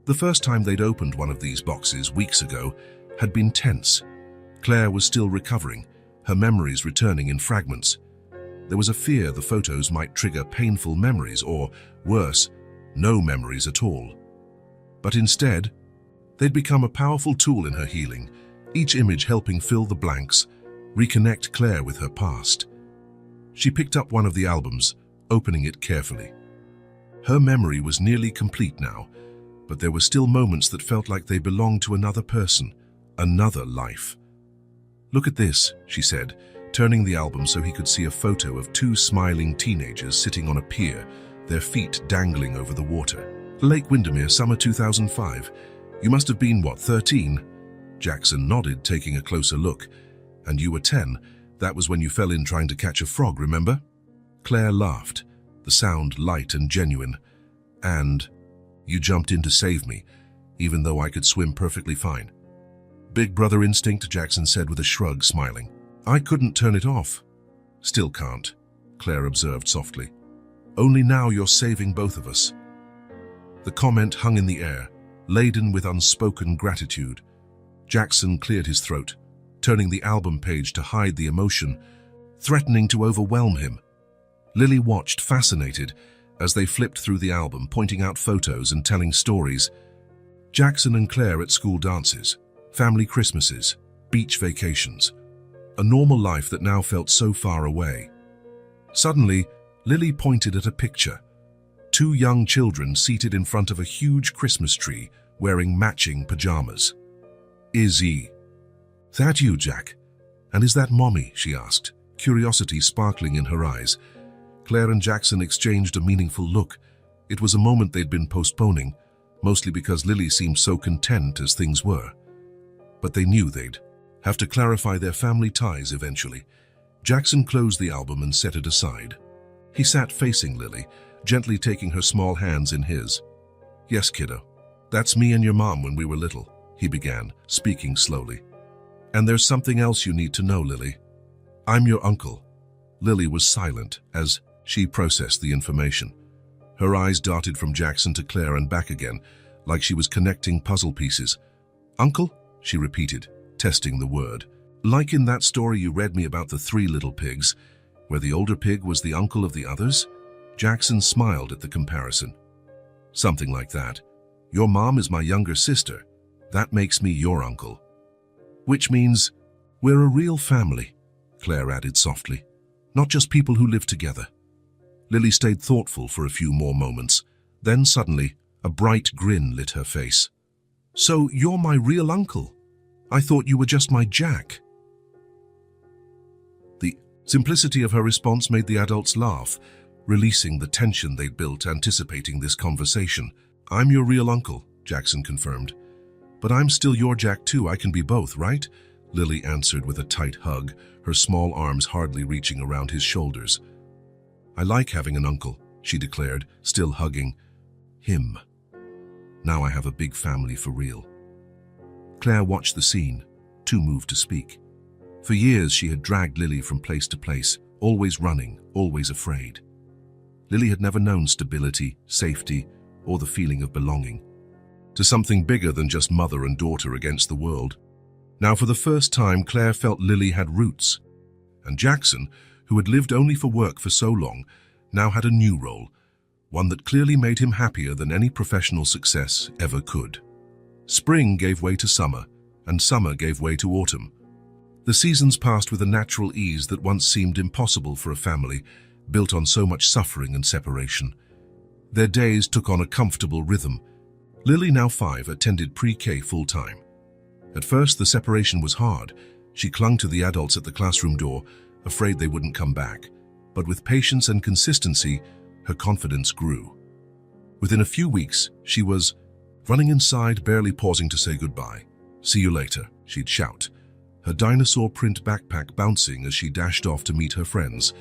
The first time they'd opened one of these boxes, weeks ago, had been tense. Claire was still recovering, her memories returning in fragments. There was a fear the photos might trigger painful memories or, worse, no memories at all. But instead, they'd become a powerful tool in her healing, each image helping fill the blanks, reconnect Claire with her past. She picked up one of the albums, opening it carefully. Her memory was nearly complete now, but there were still moments that felt like they belonged to another person, another life. "Look at this," she said, turning the album so he could see a photo of two smiling teenagers sitting on a pier, their feet dangling over the water. "Lake Windermere, summer 2005. You must have been, what, 13? Jackson nodded, taking a closer look. "And you were 10. That was when you fell in trying to catch a frog, remember?" Claire laughed, the sound light and genuine. "And you jumped in to save me, even though I could swim perfectly fine." "Big brother instinct," Jackson said with a shrug, smiling. "I couldn't turn it off." "Still can't," Claire observed softly. "Only now you're saving both of us." The comment hung in the air, laden with unspoken gratitude. Jackson cleared his throat, turning the album page to hide the emotion, threatening to overwhelm him. Lily watched, fascinated, as they flipped through the album, pointing out photos and telling stories. Jackson and Claire at school dances, family Christmases, beach vacations. A normal life that now felt so far away. Suddenly, Lily pointed at a picture. Two young children seated in front of a huge Christmas tree, wearing matching pajamas. "Is that you, Jack? And is that Mommy?" she asked, curiosity sparkling in her eyes. Claire and Jackson exchanged a meaningful look. It was a moment they'd been postponing, mostly because Lily seemed so content as things were. But they knew they'd have to clarify their family ties eventually. Jackson closed the album and set it aside. He sat facing Lily, gently taking her small hands in his. "Yes, kiddo. That's me and your mom when we were little," he began, speaking slowly. "And there's something else you need to know, Lily. I'm your uncle." Lily was silent as she processed the information. Her eyes darted from Jackson to Claire and back again, like she was connecting puzzle pieces. "Uncle?" she repeated, testing the word. "Like in that story you read me about the three little pigs, where the older pig was the uncle of the others?" Jackson smiled at the comparison. "Something like that. Your mom is my younger sister. That makes me your uncle." "Which means we're a real family," Claire added softly. "Not just people who live together." Lily stayed thoughtful for a few more moments. Then suddenly, a bright grin lit her face. "So you're my real uncle? I thought you were just my Jack." The simplicity of her response made the adults laugh, releasing the tension they'd built anticipating this conversation. "I'm your real uncle," Jackson confirmed. "But I'm still your Jack too. I can be both, right?" Lily answered with a tight hug, her small arms hardly reaching around his shoulders. "I like having an uncle," she declared, still hugging him. "Now I have a big family for real." Claire watched the scene, too moved to speak. For years she had dragged Lily from place to place, always running, always afraid. Lily had never known stability, safety, or the feeling of belonging to something bigger than just mother and daughter against the world. Now for the first time, Claire felt Lily had roots. And Jackson, who had lived only for work for so long, now had a new role, one that clearly made him happier than any professional success ever could. Spring gave way to summer, and summer gave way to autumn. The seasons passed with a natural ease that once seemed impossible for a family built on so much suffering and separation. Their days took on a comfortable rhythm. Lily, now 5, attended pre-K full-time. At first, the separation was hard. She clung to the adults at the classroom door, afraid they wouldn't come back. But with patience and consistency, her confidence grew. Within a few weeks, she was running inside, barely pausing to say goodbye. "See you later," she'd shout, her dinosaur print backpack bouncing as she dashed off to meet her friends.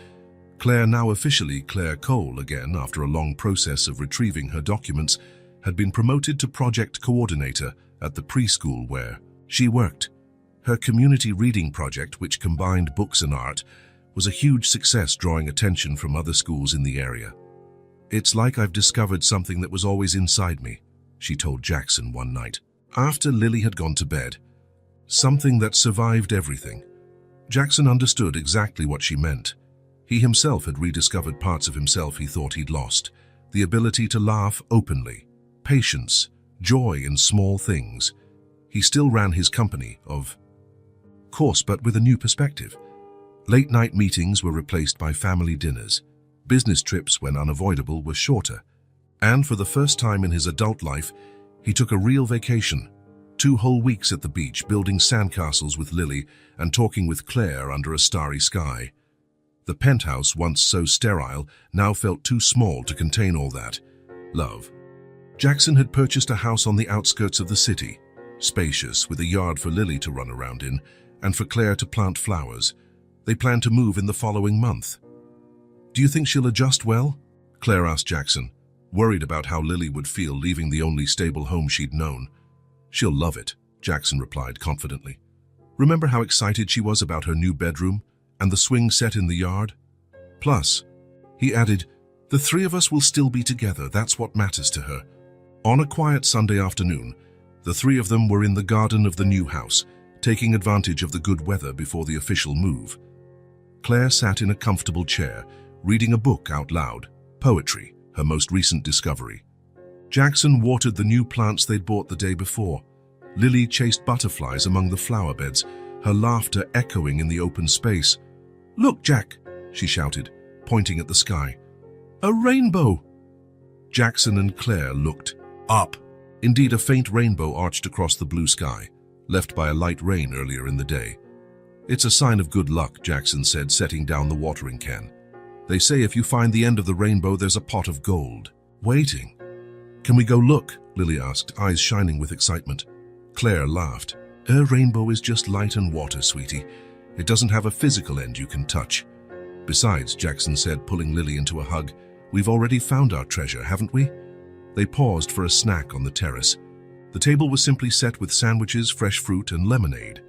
Claire, now officially Claire Cole again after a long process of retrieving her documents, had been promoted to project coordinator at the preschool where she worked. Her community reading project, which combined books and art, was a huge success, drawing attention from other schools in the area. "It's like I've discovered something that was always inside me," she told Jackson one night, after Lily had gone to bed. "Something that survived everything." Jackson understood exactly what she meant. He himself had rediscovered parts of himself he thought he'd lost. The ability to laugh openly, patience, joy in small things. He still ran his company, of course, but with a new perspective. Late-night meetings were replaced by family dinners. Business trips, when unavoidable, were shorter. And for the first time in his adult life, he took a real vacation. 2 whole weeks at the beach, building sandcastles with Lily and talking with Claire under a starry sky. The penthouse, once so sterile, now felt too small to contain all that love. Jackson had purchased a house on the outskirts of the city, spacious, with a yard for Lily to run around in, and for Claire to plant flowers. They planned to move in the following month. "Do you think she'll adjust well?" Claire asked Jackson, worried about how Lily would feel leaving the only stable home she'd known. "She'll love it," Jackson replied confidently. "Remember how excited she was about her new bedroom and the swing set in the yard? Plus," he added, "the 3 of us will still be together. That's what matters to her. On a quiet Sunday afternoon, the three of them were in the garden of the new house, taking advantage of the good weather before the official move. Claire sat in a comfortable chair, reading a book out loud, poetry, her most recent discovery. Jackson watered the new plants they'd bought the day before. Lily chased butterflies among the flower beds, her laughter echoing in the open space. "Look, Jack," she shouted, pointing at the sky. "A rainbow!" Jackson and Claire looked up. Indeed, a faint rainbow arched across the blue sky, left by a light rain earlier in the day. "It's a sign of good luck," Jackson said, setting down the watering can. "They say if you find the end of the rainbow, there's a pot of gold waiting." "Can we go look?" Lily asked, eyes shining with excitement. Claire laughed. "A rainbow is just light and water, sweetie. It doesn't have a physical end you can touch." "Besides," Jackson said, pulling Lily into a hug, "we've already found our treasure, haven't we?" They paused for a snack on the terrace. The table was simply set with sandwiches, fresh fruit, and lemonade.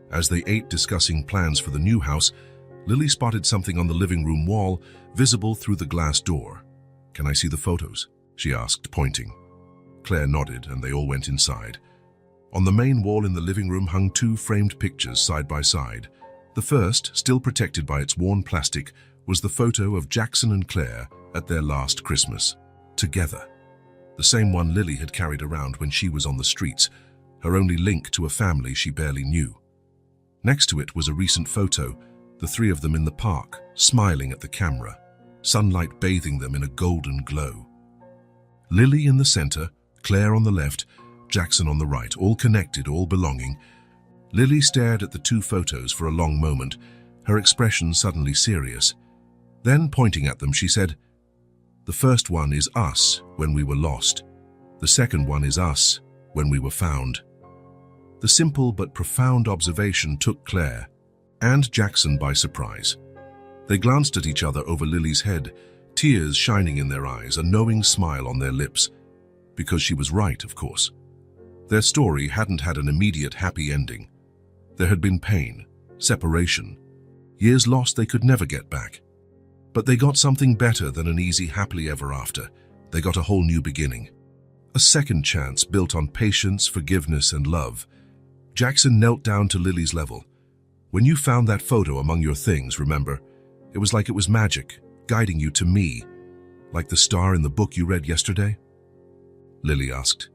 As they ate, discussing plans for the new house, Lily spotted something on the living room wall, visible through the glass door. "Can I see the photos?" she asked, pointing. Claire nodded, and they all went inside. On the main wall in the living room hung two framed pictures side by side. The first, still protected by its worn plastic, was the photo of Jackson and Claire at their last Christmas, together. The same one Lily had carried around when she was on the streets, her only link to a family she barely knew. Next to it was a recent photo, the three of them in the park, smiling at the camera, sunlight bathing them in a golden glow. Lily in the center, Claire on the left, Jackson on the right, all connected, all belonging. Lily stared at the two photos for a long moment, her expression suddenly serious. Then, pointing at them, she said, "The first one is us when we were lost. The second one is us when we were found." The simple but profound observation took Claire and Jackson by surprise. They glanced at each other over Lily's head, tears shining in their eyes, a knowing smile on their lips. Because she was right, of course. Their story hadn't had an immediate happy ending. There had been pain, separation, years lost they could never get back. But they got something better than an easy happily ever after. They got a whole new beginning. A second chance built on patience, forgiveness, and love. Jackson knelt down to Lily's level. "When you found that photo among your things, remember, it was like it was magic, guiding you to me, like the star in the book you read yesterday?" Lily asked.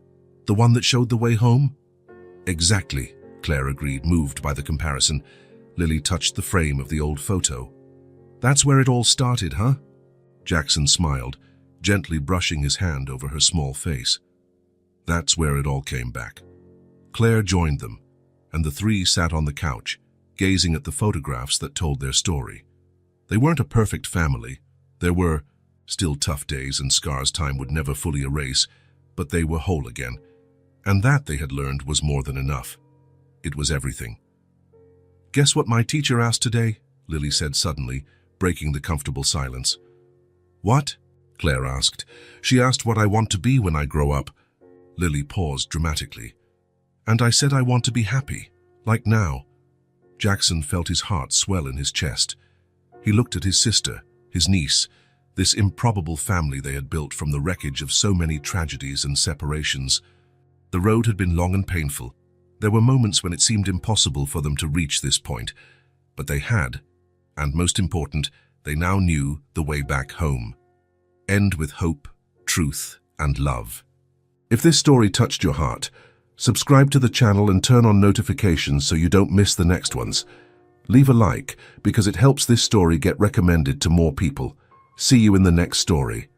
"The one that showed the way home?" "Exactly," Claire agreed, moved by the comparison. Lily touched the frame of the old photo. "That's where it all started, huh?" Jackson smiled, gently brushing his hand over her small face. "That's where it all came back." Claire joined them, and the three sat on the couch, gazing at the photographs that told their story. They weren't a perfect family. There were still tough days and scars time would never fully erase, but they were whole again. And that, they had learned, was more than enough. It was everything. "Guess what my teacher asked today?" Lily said suddenly, breaking the comfortable silence. "What?" Claire asked. "She asked what I want to be when I grow up." Lily paused dramatically. "And I said I want to be happy, like now." Jackson felt his heart swell in his chest. He looked at his sister, his niece, this improbable family they had built from the wreckage of so many tragedies and separations. The road had been long and painful. There were moments when it seemed impossible for them to reach this point, but they had, and most important, they now knew the way back home. End with hope, truth, and love. If this story touched your heart, subscribe to the channel and turn on notifications so you don't miss the next ones. Leave a like because it helps this story get recommended to more people. See you in the next story.